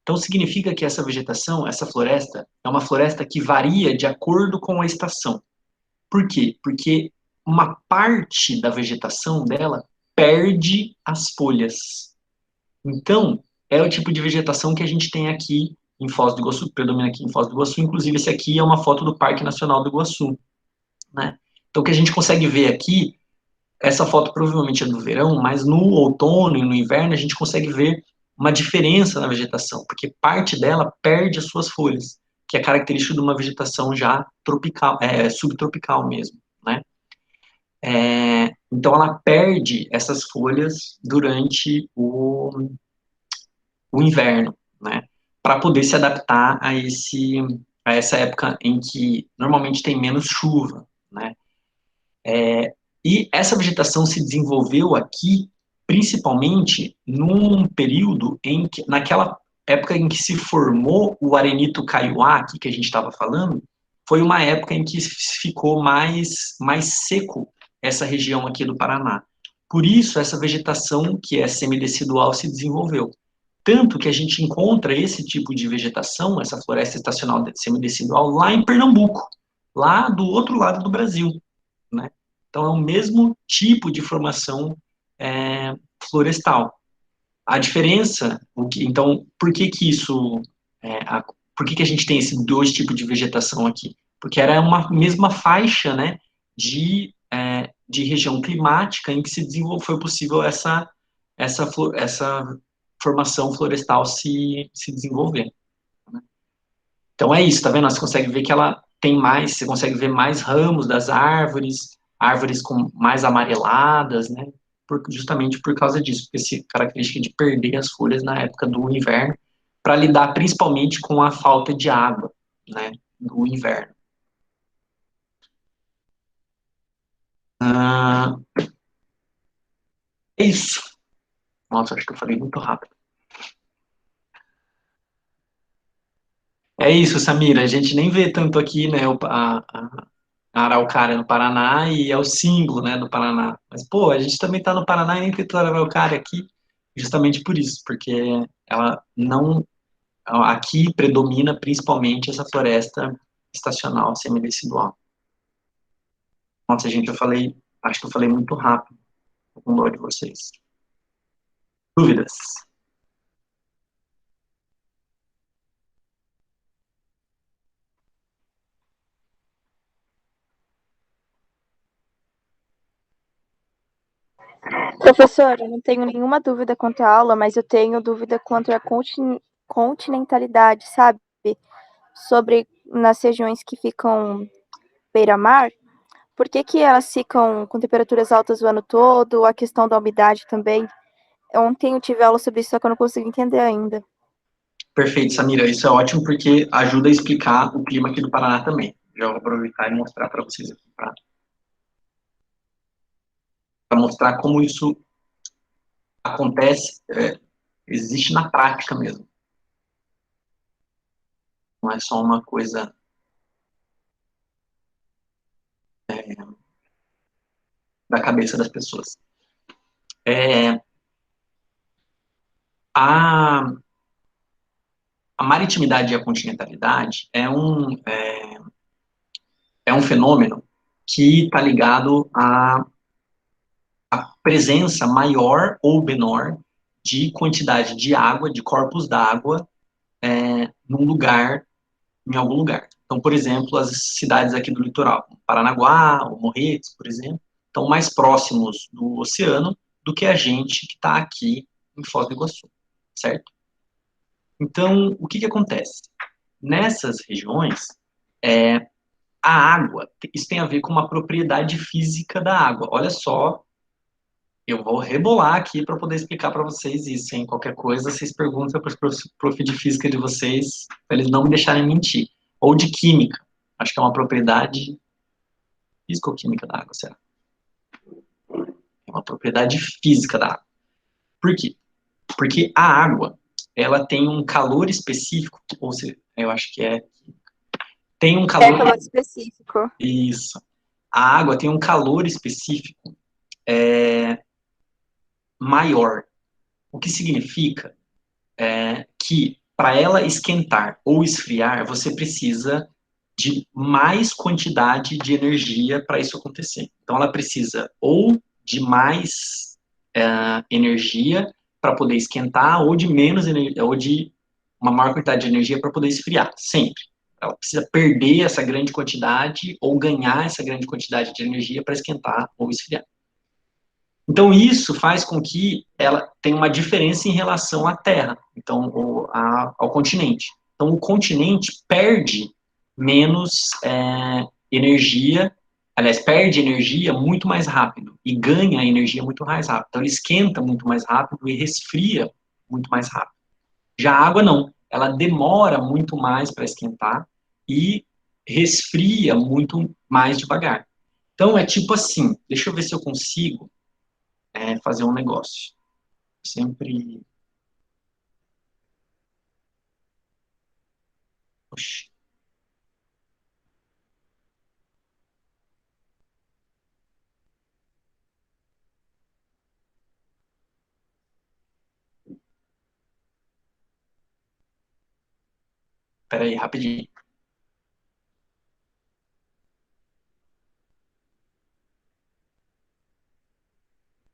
Então significa que essa vegetação, essa floresta, é uma floresta que varia de acordo com a estação. Por quê? Porque uma parte da vegetação dela perde as folhas. Então, é o tipo de vegetação que a gente tem aqui em Foz do Iguaçu, predomina aqui em Foz do Iguaçu, inclusive esse aqui é uma foto do Parque Nacional do Iguaçu, né? Então, o que a gente consegue ver aqui, essa foto provavelmente é do verão, mas no outono e no inverno a gente consegue ver uma diferença na vegetação, porque parte dela perde as suas folhas, que é característico de uma vegetação já tropical, subtropical mesmo, né? Então ela perde essas folhas durante o inverno, né? Para poder se adaptar a essa época em que normalmente tem menos chuva, né? E essa vegetação se desenvolveu aqui, principalmente num período em que, naquela época em que se formou o arenito caiuá, aqui que a gente estava falando, foi uma época em que ficou mais seco essa região aqui do Paraná. Por isso, essa vegetação que é semidecidual se desenvolveu. Tanto que a gente encontra esse tipo de vegetação, essa floresta estacional semidecidual, lá em Pernambuco, lá do outro lado do Brasil, né? Então, é o mesmo tipo de formação florestal. A diferença, então, por que que isso, por que que a gente tem esses dois tipos de vegetação aqui? Porque era uma mesma faixa, né, de região climática em que foi possível essa formação florestal se desenvolver. Né? Então é isso, tá vendo? Você consegue ver que ela tem mais, você consegue ver mais ramos das árvores, árvores com mais amareladas, né? Justamente por causa disso, porque essa característica de perder as folhas na época do inverno, para lidar principalmente com a falta de água, né? Do inverno. Ah, é isso. Nossa, acho que eu falei muito rápido. É isso, Samira. A gente nem vê tanto aqui, né, a araucária no Paraná e é o símbolo, né, do Paraná. Mas, pô, a gente também está no Paraná e nem tem toda a araucária aqui, justamente por isso, porque ela não... Aqui predomina principalmente essa floresta estacional semidecidual. Nossa, gente, acho que eu falei muito rápido, tô com dó de vocês. Dúvidas? Professor, eu não tenho nenhuma dúvida quanto à aula, mas eu tenho dúvida quanto à continentalidade, sabe? Sobre nas regiões que ficam beira-mar, por que que elas ficam com temperaturas altas o ano todo? A questão da umidade também. Ontem eu tive aula sobre isso, só que eu não consigo entender ainda. Perfeito, Samira. Isso é ótimo porque ajuda a explicar o clima aqui do Paraná também. Já vou aproveitar e mostrar para vocês aqui, para mostrar como isso acontece, existe na prática mesmo. Não é só uma coisa da cabeça das pessoas. É, a, a maritimidade e a continentalidade é um fenômeno que está ligado à presença maior ou menor de quantidade de água, de corpos d'água, num lugar, em algum lugar. Então, por exemplo, as cidades aqui do litoral, Paranaguá, ou Morretes, por exemplo, estão mais próximos do oceano do que a gente que está aqui em Foz do Iguaçu, certo? Então, o que que acontece? Nessas regiões, é, a água, isso tem a ver com uma propriedade física da água. Olha só, eu vou rebolar aqui para poder explicar para vocês isso, hein? Qualquer coisa, vocês perguntam para os prof de física de vocês, para eles não me deixarem mentir. Ou de química. Acho que é uma propriedade física ou química da água, será? É uma propriedade física da água. Por quê? Porque a água, ela tem um calor específico, ou seja, eu acho que tem um É calor... calor específico. Isso. A água tem um calor específico maior, o que significa que para ela esquentar ou esfriar, você precisa de mais quantidade de energia para isso acontecer. Então, ela precisa ou de mais energia para poder esquentar, ou de menos energia, ou de uma maior quantidade de energia para poder esfriar, sempre. Ela precisa perder essa grande quantidade ou ganhar essa grande quantidade de energia para esquentar ou esfriar. Então, isso faz com que ela tenha uma diferença em relação à Terra, então, ao continente. Então, o continente perde menos energia, aliás, perde energia muito mais rápido e ganha energia muito mais rápido. Então, ele esquenta muito mais rápido e resfria muito mais rápido. Já a água, não. Ela demora muito mais para esquentar e resfria muito mais devagar. Então, é tipo assim, deixa eu ver se eu consigo fazer um negócio. Sempre. Oxi, peraí, rapidinho.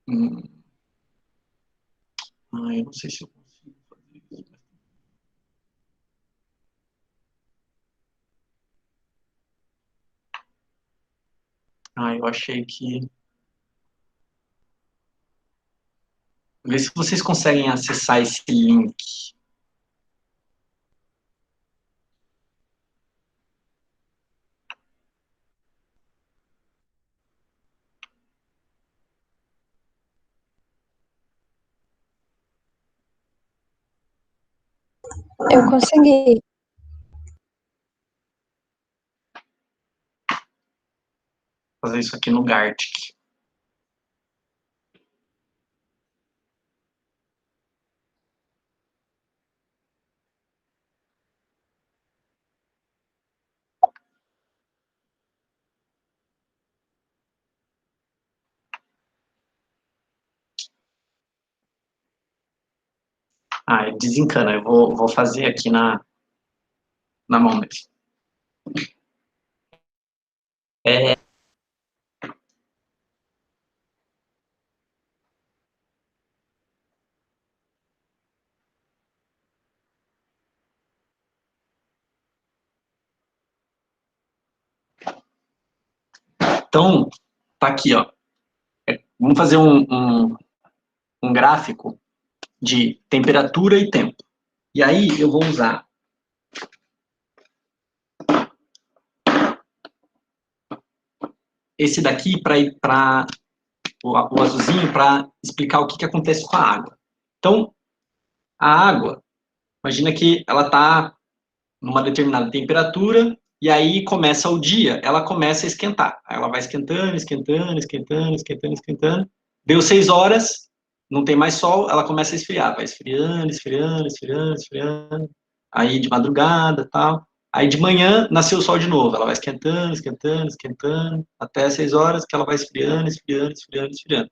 Hum, eu não sei se eu consigo fazer isso. Eu achei que. Vê se vocês conseguem acessar esse link. Eu consegui. Fazer isso aqui no Gartic. Ah, desencana. Eu vou fazer aqui na mão mesmo. Então, tá aqui, ó. Vamos fazer um gráfico de temperatura e tempo. E aí eu vou usar esse daqui para ir para o azulzinho para explicar o que acontece com a água. Então, a água, imagina que ela está numa determinada temperatura e aí começa o dia, ela começa a esquentar. Aí ela vai esquentando, esquentando, esquentando, esquentando, esquentando. Deu 6 horas, não tem mais sol, ela começa a esfriar. Vai esfriando, esfriando, esfriando, esfriando. Aí de madrugada, tal. Aí de manhã nasceu o sol de novo. Ela vai esquentando, esquentando, esquentando, até 6 horas que ela vai esfriando, esfriando, esfriando, esfriando.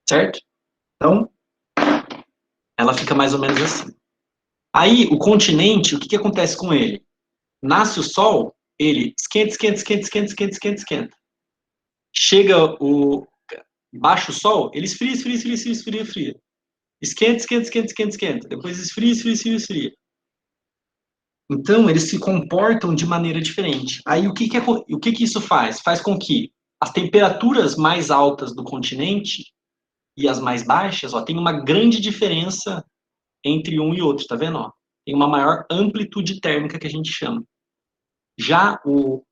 Certo? Então, ela fica mais ou menos assim. Aí, o continente, o que acontece com ele? Nasce o sol, ele esquenta, esquenta, esquenta, esquenta, esquenta, esquenta, esquenta. Chega o baixo sol, ele esfria, esfria, esfria, esfria, esfria, esfria. Esquenta, esquenta, esquenta, esquenta, esquenta. Depois esfria, esfria, esfria, esfria. Então, eles se comportam de maneira diferente. Aí, o que isso faz? Faz com que as temperaturas mais altas do continente e as mais baixas, ó, tem uma grande diferença entre um e outro, tá vendo? Ó? Tem uma maior amplitude térmica que a gente chama. Já o,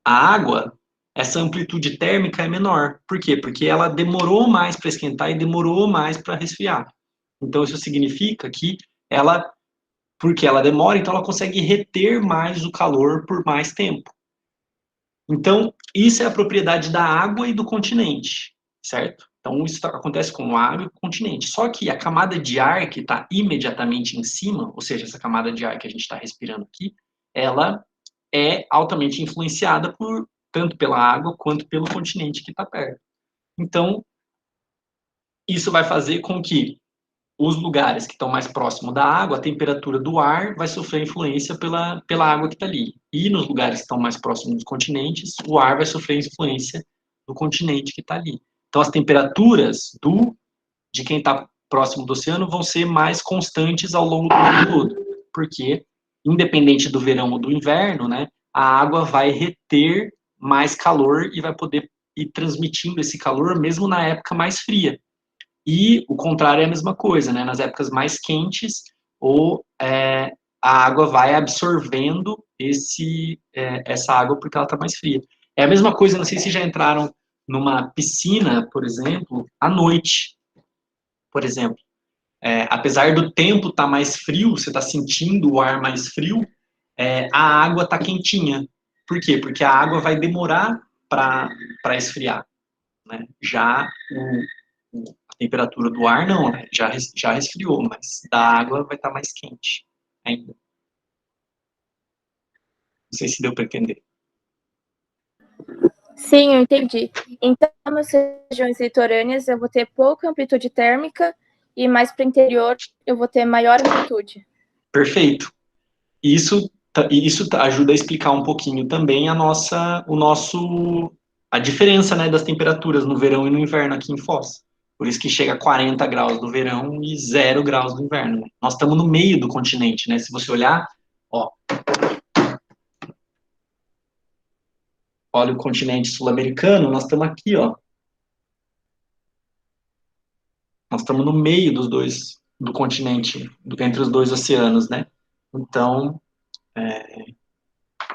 a água, essa amplitude térmica é menor. Por quê? Porque ela demorou mais para esquentar e demorou mais para resfriar. Então, isso significa que ela, porque ela demora, então ela consegue reter mais o calor por mais tempo. Então, isso é a propriedade da água e do continente, certo? Então, isso acontece com a água e com o continente. Só que a camada de ar que está imediatamente em cima, ou seja, essa camada de ar que a gente está respirando aqui, ela é altamente influenciada tanto pela água quanto pelo continente que está perto. Então, isso vai fazer com que os lugares que estão mais próximos da água, a temperatura do ar vai sofrer influência pela água que está ali. E nos lugares que estão mais próximos dos continentes, o ar vai sofrer influência do continente que está ali. Então, as temperaturas de quem está próximo do oceano vão ser mais constantes ao longo do ano todo, porque, independente do verão ou do inverno, né, a água vai reter mais calor e vai poder ir transmitindo esse calor mesmo na época mais fria. E o contrário é a mesma coisa, né? Nas épocas mais quentes, a água vai absorvendo essa água porque ela está mais fria. É a mesma coisa, não sei se já entraram numa piscina, por exemplo, à noite, por exemplo. Apesar do tempo estar mais frio, você está sentindo o ar mais frio, a água está quentinha. Por quê? Porque a água vai demorar para esfriar. Né? Já a temperatura do ar não, né? Já resfriou, mas da água vai estar mais quente ainda. Não sei se deu para entender. Sim, eu entendi. Então, nas regiões litorâneas eu vou ter pouca amplitude térmica e mais para o interior eu vou ter maior amplitude. Perfeito. Isso ajuda a explicar um pouquinho também a diferença, né, das temperaturas no verão e no inverno aqui em Foz. Por isso que chega a 40 graus no verão e 0 graus no inverno. Né? Nós estamos no meio do continente, né? Se você olhar, ó, olha o continente sul-americano, nós estamos aqui, ó. Nós estamos no meio do continente, entre os dois oceanos, né? Então,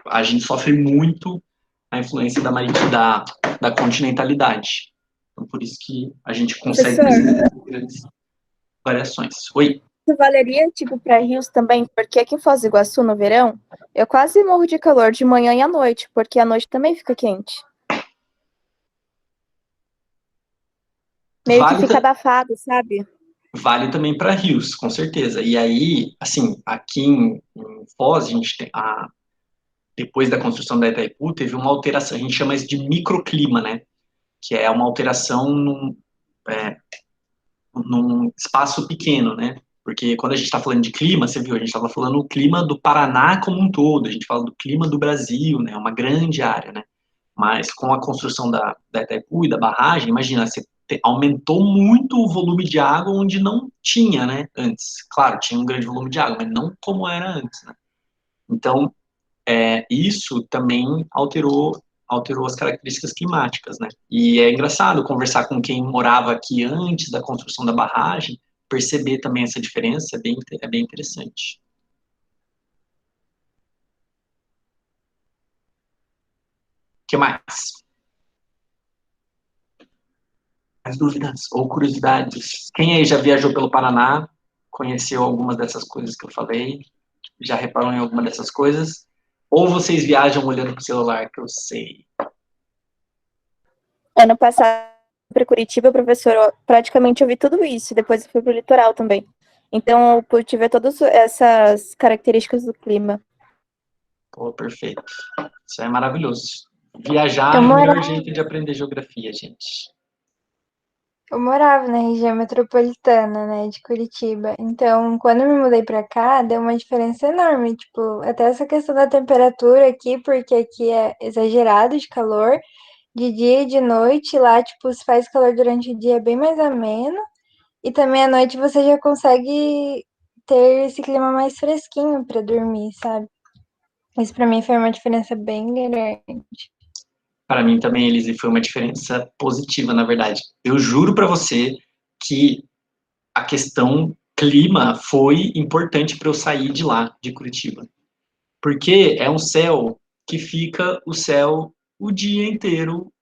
a gente sofre muito a influência da continentalidade. Então, por isso que a gente consegue Professor, grandes variações. Oi? isso valeria tipo para rios também, porque aqui em Foz do Iguaçu, no verão, eu quase morro de calor de manhã e à noite, porque à noite também fica quente. Meio que Vale, fica abafado, sabe? vale também para rios, com certeza. E aí, assim, aqui em Foz, a gente tem depois da construção da Itaipu, teve uma alteração, a gente chama isso de microclima, né? Que é uma alteração é, num espaço pequeno, né? Porque quando a gente está falando de clima, você viu, a gente estava falando do clima do Paraná como um todo, a gente fala do clima do Brasil, né? Uma grande área, né? Mas com a construção da Itaipu e da barragem, imagina, você aumentou muito o volume de água onde não tinha, né? Antes. Claro, tinha um grande volume de água, mas não como era antes, né? Então, isso também alterou as características climáticas, né? E é engraçado conversar com quem morava aqui antes da construção da barragem, perceber também essa diferença, é bem interessante. O que mais? Mais dúvidas ou curiosidades? Quem aí já viajou pelo Paraná, conheceu algumas dessas coisas que eu falei, já reparou em alguma dessas coisas? Ou vocês viajam olhando para o celular, que eu sei? Ano passado, para Curitiba, professor, eu praticamente ouvi tudo isso. Depois eu fui para o litoral também. Então, eu pude ver todas essas características do clima. Pô, perfeito. Isso é maravilhoso. Viajar Eu é o melhor morava, jeito de aprender geografia, gente. eu morava na região metropolitana, né, de Curitiba. Então, quando eu me mudei pra cá, deu uma diferença enorme. Tipo, até essa questão da temperatura aqui, porque aqui é exagerado de calor, de dia e de noite. Lá, tipo, se faz calor durante o dia, é bem mais ameno. E também à noite você já consegue ter esse clima mais fresquinho pra dormir, sabe? Isso pra mim foi uma diferença bem grande. Para mim também, Elise, foi uma diferença positiva, na verdade. Eu juro para você que a questão clima foi importante para eu sair de lá, de Curitiba. Porque é um céu que fica o céu o dia inteiro,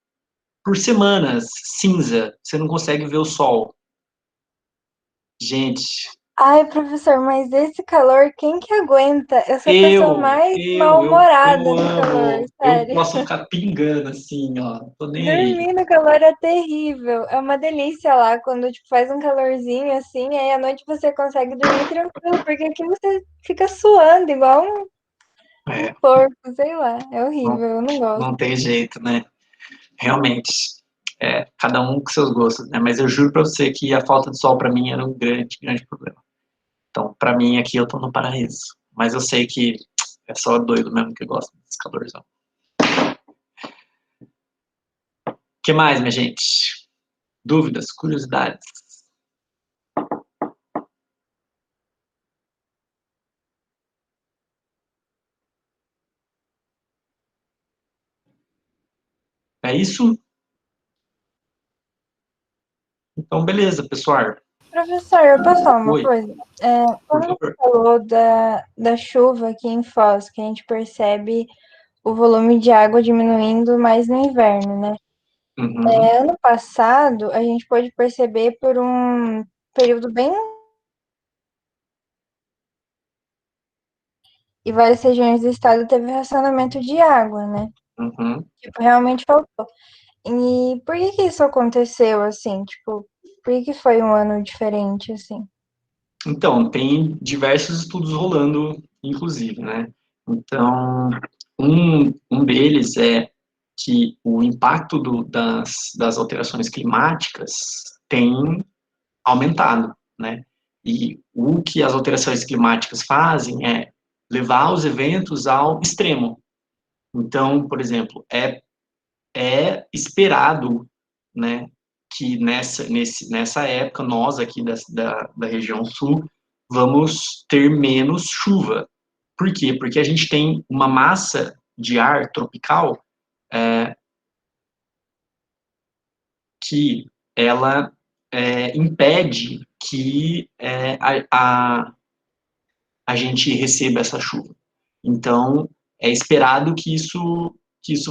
por semanas, cinza. Você não consegue ver o sol. Gente, Ai, professor, mas esse calor, quem que aguenta? Eu sou a pessoa mais eu mal-humorada no calor, amo. Eu sério. posso ficar pingando assim, ó. Tô nem aí. Dormir no calor é terrível. É uma delícia lá quando tipo, faz um calorzinho assim, aí à noite você consegue dormir tranquilo, porque aqui você fica suando igual um É, porco, sei lá. É não, horrível, eu não gosto. não tem jeito, né? Realmente, cada um com seus gostos, né? Mas eu juro para você que a falta de sol para mim era um grande, grande problema. Então, para mim aqui eu tô no paraíso. Mas eu sei que é só doido mesmo que gosta desse calorzão. O que mais, minha gente? Dúvidas, curiosidades? É isso? Então, beleza, pessoal. Professor, eu posso falar uma Oi, coisa? por Quando você favor. falou da chuva aqui em Foz, que a gente percebe o volume de água diminuindo mais no inverno, né? Uhum, Ano passado, a gente pôde perceber por um período bem e várias regiões do estado teve racionamento de água, né? uhum. Tipo, realmente faltou. E por que que isso aconteceu assim? Tipo, por que que foi um ano diferente assim? Então, tem diversos estudos rolando, inclusive, né? Então, um deles é que o impacto das alterações climáticas tem aumentado, né? E o que as alterações climáticas fazem é levar os eventos ao extremo. Então, por exemplo, é esperado, né, que nessa época, nós aqui da região sul, vamos ter menos chuva. Por quê? Porque a gente tem uma massa de ar tropical que ela impede que a gente receba essa chuva. Então, é esperado que isso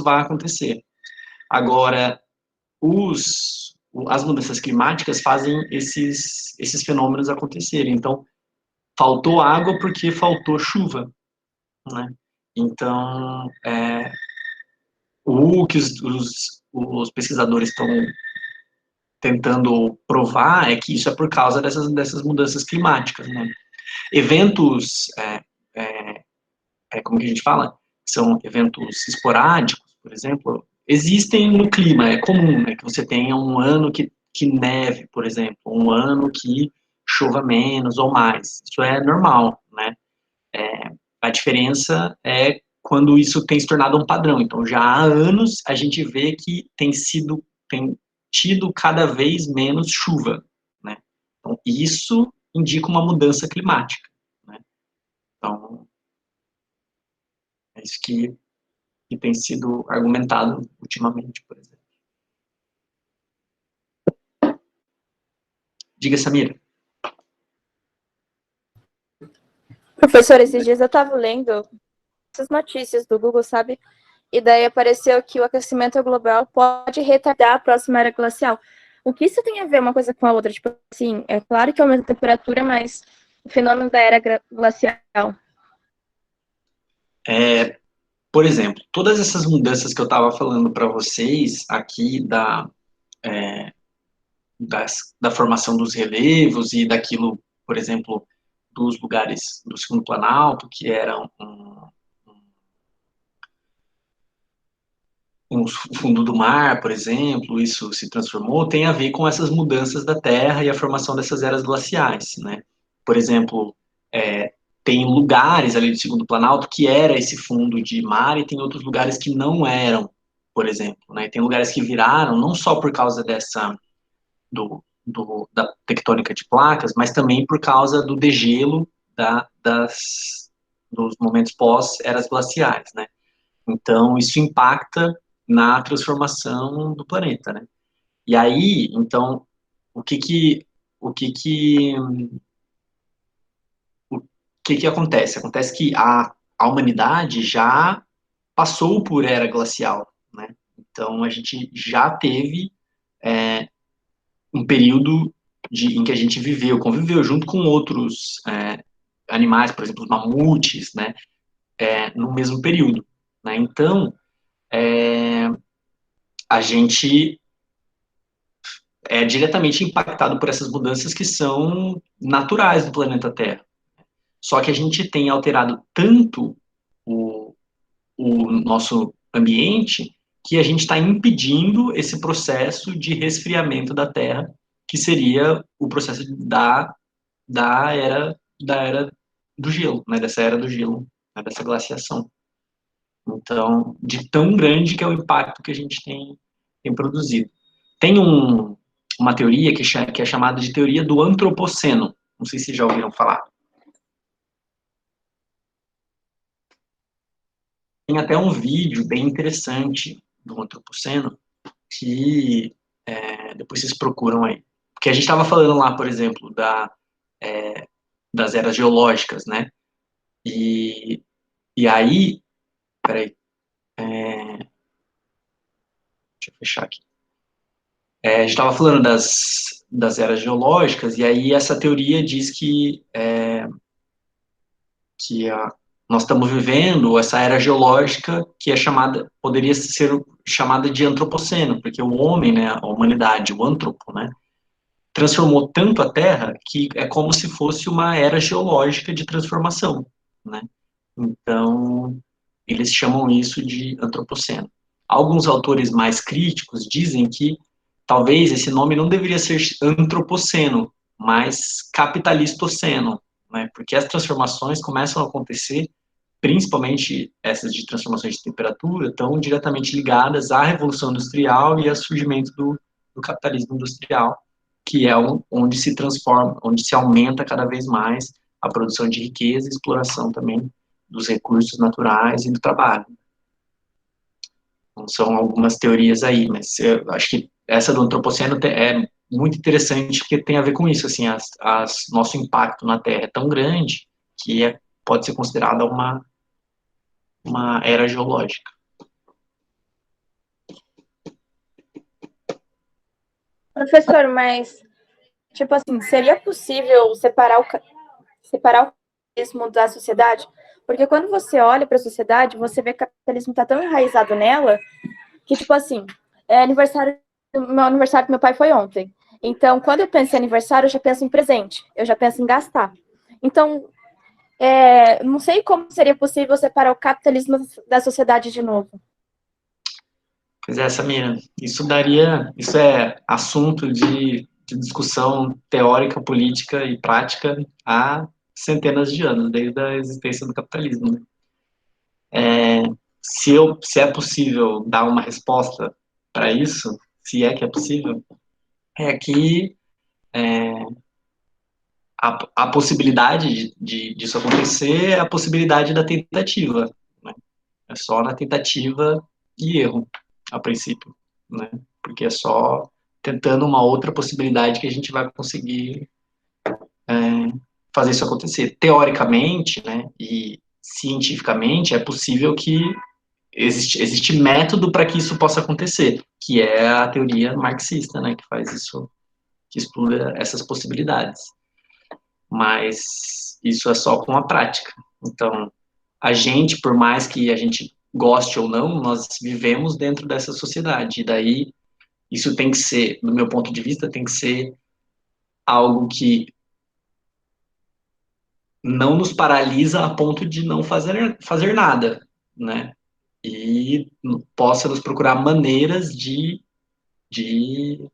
vá acontecer. Agora, as mudanças climáticas fazem esses fenômenos acontecerem. Então, faltou água porque faltou chuva, né? Então, o que os pesquisadores estão tentando provar é que isso é por causa dessas mudanças climáticas, né? Eventos, como que a gente fala? São eventos esporádicos, por exemplo, existem no clima, é comum, né, que você tenha um ano que que neve, por exemplo, um ano que chova menos ou mais. Isso é normal, né? A diferença é quando isso tem se tornado um padrão. Então, já há anos a gente vê que tem tido cada vez menos chuva, né? Então, isso indica uma mudança climática, né? Então, é isso que tem sido argumentado ultimamente, por exemplo. Diga, Samira. Professor, esses dias eu estava lendo essas notícias do Google, sabe? E daí apareceu que o aquecimento global pode retardar a próxima era glacial. O que isso tem a ver uma coisa com a outra? Tipo assim, é claro que aumenta a temperatura, mas o fenômeno da era glacial. Por exemplo, todas essas mudanças que eu estava falando para vocês aqui da formação dos relevos e daquilo, por exemplo, dos lugares do segundo planalto, que eram um fundo do mar, por exemplo, isso se transformou, tem a ver com essas mudanças da Terra e a formação dessas eras glaciais, né? Por exemplo, tem lugares ali do segundo planalto que era esse fundo de mar e tem outros lugares que não eram, por exemplo, né? Tem lugares que viraram não só por causa da tectônica de placas, mas também por causa do degelo dos momentos pós-eras glaciais, né? Então, isso impacta na transformação do planeta, né? E aí, então, o que que, o que que, o que que acontece? Acontece que a humanidade já passou por era glacial, né? Então, a gente já teve um período em que a gente conviveu junto com outros animais, por exemplo, os mamutes, né? No mesmo período, né? Então, a gente é diretamente impactado por essas mudanças que são naturais do planeta Terra. Só que a gente tem alterado tanto o nosso ambiente que a gente está impedindo esse processo de resfriamento da Terra, que seria o processo da era do gelo, né, dessa era do gelo, né, dessa glaciação. Então, de tão grande que é o impacto que a gente tem produzido. Tem uma teoria que é chamada de teoria do antropoceno. Não sei se já ouviram falar. Tem até um vídeo bem interessante do antropoceno que depois vocês procuram aí. Porque a gente estava falando lá, por exemplo, das eras geológicas, né? E aí, peraí, deixa eu fechar aqui. A gente estava falando das eras geológicas, e aí essa teoria diz que nós estamos vivendo essa era geológica que poderia ser chamada de antropoceno, porque o homem, né, a humanidade, o antropo, né, transformou tanto a Terra que é como se fosse uma era geológica de transformação, né? Então, eles chamam isso de antropoceno. Alguns autores mais críticos dizem que talvez esse nome não deveria ser antropoceno, mas capitalistoceno, né? Porque as transformações começam a acontecer, principalmente essas de transformações de temperatura, estão diretamente ligadas à Revolução Industrial e ao surgimento do capitalismo industrial, que é onde se transforma, onde se aumenta cada vez mais a produção de riqueza e exploração também dos recursos naturais e do trabalho. Então, são algumas teorias aí, mas eu acho que essa do antropoceno é muito interessante porque tem a ver com isso, assim, nosso impacto na Terra é tão grande que pode ser considerada uma era geológica. Professor, mas, tipo assim, seria possível separar o capitalismo da sociedade? Porque quando você olha para a sociedade, você vê que o capitalismo está tão enraizado nela que, tipo assim, meu aniversário do meu pai foi ontem. Então, quando eu penso em aniversário, eu já penso em presente, eu já penso em gastar. Então, não sei como seria possível separar o capitalismo da sociedade de novo. Pois é, Samira, isso é assunto de discussão teórica, política e prática há centenas de anos, desde a existência do capitalismo, né? Se é possível dar uma resposta para isso, se é que é possível, é que a possibilidade disso acontecer é a possibilidade da tentativa, né? É só na tentativa e erro, a princípio, né? Porque é só tentando uma outra possibilidade que a gente vai conseguir fazer isso acontecer. Teoricamente, né, e cientificamente, é possível que existe método para que isso possa acontecer, que é a teoria marxista, né, que faz isso, que estuda essas possibilidades. Mas isso é só com a prática. Então, a gente, por mais que a gente goste ou não, nós vivemos dentro dessa sociedade. E daí, isso tem que ser, do meu ponto de vista, tem que ser algo que não nos paralisa a ponto de não fazer nada, né? E possa nos procurar maneiras de, de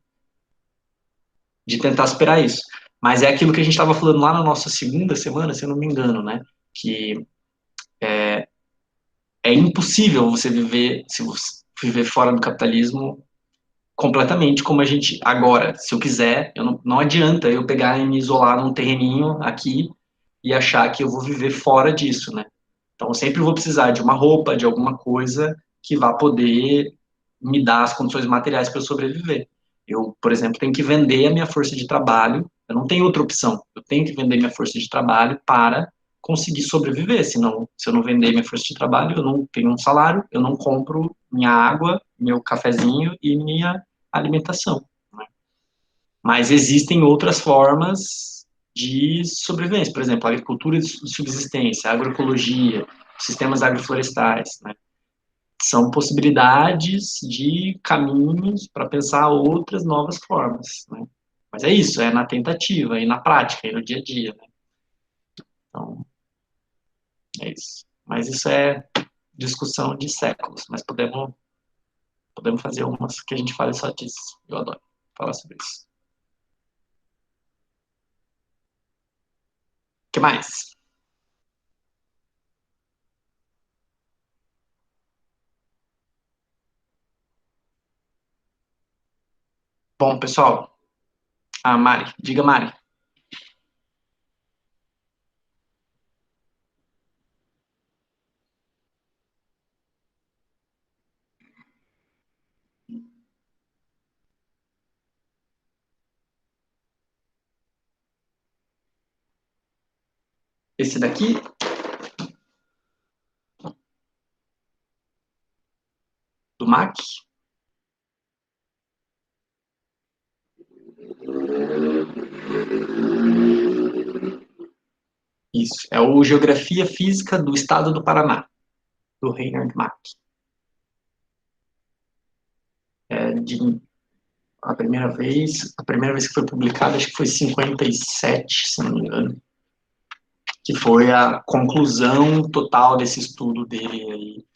tentar superar isso. Mas é aquilo que a gente estava falando lá na nossa segunda semana, se eu não me engano, né? Que é impossível você viver, se você viver fora do capitalismo completamente como a gente agora. Se eu quiser, não adianta eu pegar e me isolar num terreninho aqui e achar que eu vou viver fora disso, né? Então, eu sempre vou precisar de uma roupa, de alguma coisa que vá poder me dar as condições materiais para eu sobreviver. Eu, por exemplo, tenho que vender a minha força de trabalho, eu não tenho outra opção. Eu tenho que vender minha força de trabalho para conseguir sobreviver. Senão, se eu não vender minha força de trabalho, eu não tenho um salário, eu não compro minha água, meu cafezinho e minha alimentação, né? Mas existem outras formas de sobrevivência, por exemplo, a agricultura de subsistência, a agroecologia, sistemas agroflorestais, né? São possibilidades de caminhos para pensar outras novas formas, né? Mas é isso, é na tentativa, e na prática, e no dia a dia, né? Então, é isso. Mas isso é discussão de séculos, mas podemos fazer umas que a gente fale só disso. Eu adoro falar sobre isso. O que mais? Bom, pessoal, a Mari, diga Mari. Esse daqui, do MAC, isso, é o Geografia Física do Estado do Paraná, do Reinhard Mack. É a primeira vez que foi publicado, acho que foi em 57, se não me engano, que foi a conclusão total desse estudo dele aí,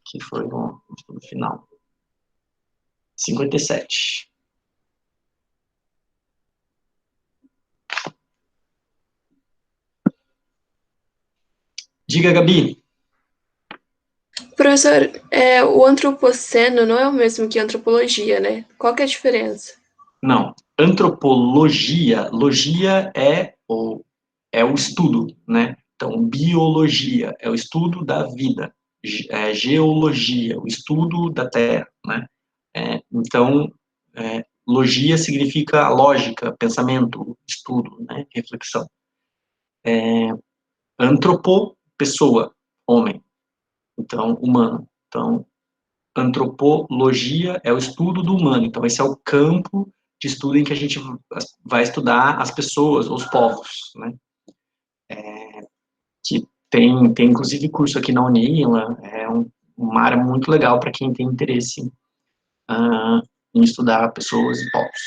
que foi o estudo final. 57. Diga, Gabi. Professor, o antropoceno não é o mesmo que antropologia, né? Qual que é a diferença? Não, antropologia, logia é o estudo, né? Então, biologia é o estudo da vida, geologia, o estudo da Terra, né? Então, logia significa lógica, pensamento, estudo, né? Reflexão. Antropo, pessoa, homem. Então, humano. Então, antropologia é o estudo do humano. Então, esse é o campo de estudo em que a gente vai estudar as pessoas, os povos, né? Que tem inclusive curso aqui na Unila, uma área muito legal para quem tem interesse em estudar pessoas e povos.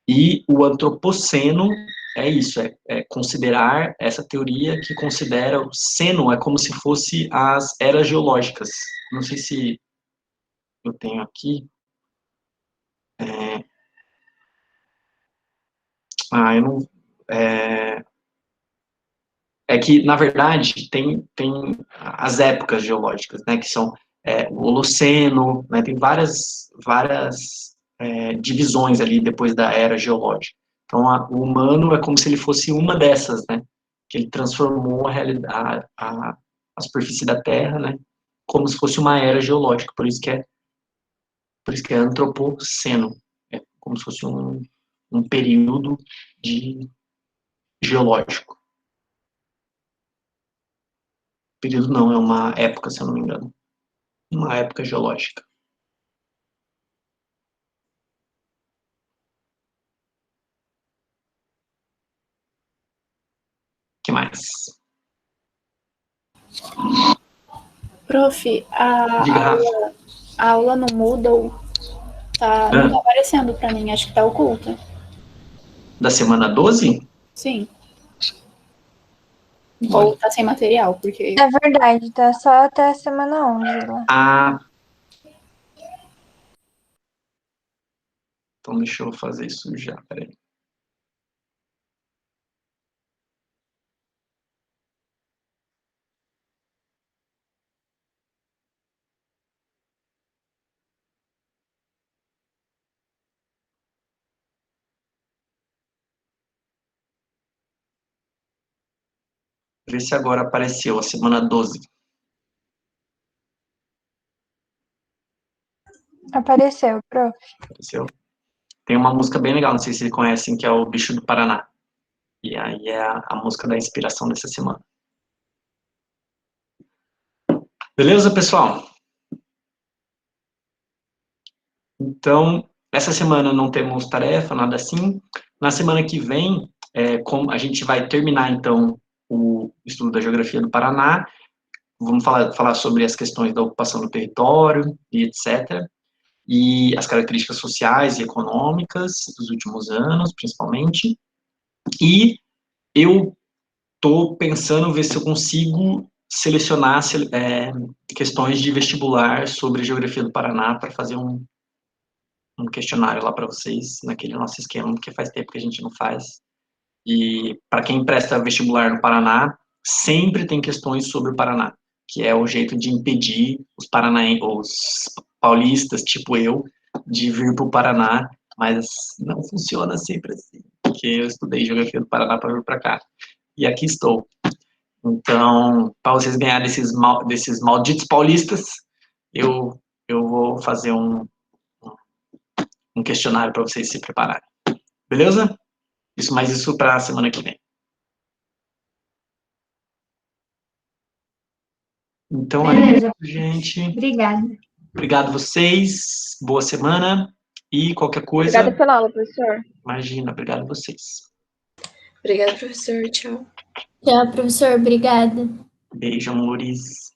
E o antropoceno é isso, é considerar essa teoria que considera o seno é como se fosse as eras geológicas. Não sei se eu tenho aqui. Eu não. É que, na verdade, tem as épocas geológicas, né, que são o Holoceno, né, tem várias divisões ali depois da era geológica. Então, o humano é como se ele fosse uma dessas, né, que ele transformou a realidade, a superfície da Terra, né, como se fosse uma era geológica, por isso que é antropoceno, é como se fosse um período geológico. Período não, é uma época, se eu não me engano. Uma época geológica. O que mais? Prof, Diga, Rafa. a aula no Moodle não tá aparecendo pra mim, acho que tá oculta. Da semana 12? Sim. Olha. Ou tá sem material, porque... É verdade, tá só até a semana 11 lá. Então deixa eu fazer isso já, peraí. Vê se agora apareceu a semana 12. Apareceu, prof. Apareceu? Tem uma música bem legal, não sei se vocês conhecem, que é o Bicho do Paraná. E aí é a música da inspiração dessa semana. Beleza, pessoal? Então, essa semana não temos tarefa, nada assim. Na semana que vem, como a gente vai terminar, então, o estudo da geografia do Paraná. Vamos falar sobre as questões da ocupação do território e etc. E as características sociais e econômicas dos últimos anos, principalmente. E eu estou pensando ver se eu consigo selecionar questões de vestibular sobre a geografia do Paraná para fazer um questionário lá para vocês, naquele nosso esquema, porque faz tempo que a gente não faz. E para quem presta vestibular no Paraná, sempre tem questões sobre o Paraná, que é o jeito de impedir os paulistas, tipo eu, de vir para o Paraná, mas não funciona sempre assim, porque eu estudei geografia do Paraná para vir para cá. E aqui estou. Então, para vocês ganharem desses malditos paulistas, eu vou fazer um questionário para vocês se prepararem. Beleza? Isso para a semana que vem. Então Beleza. É isso, gente. Obrigada. Obrigado vocês. Boa semana. E qualquer coisa. Obrigada pela aula, professor. Imagina, obrigado a vocês. Obrigada, professor. Tchau. Tchau, professor. Obrigada. Beijo, amores.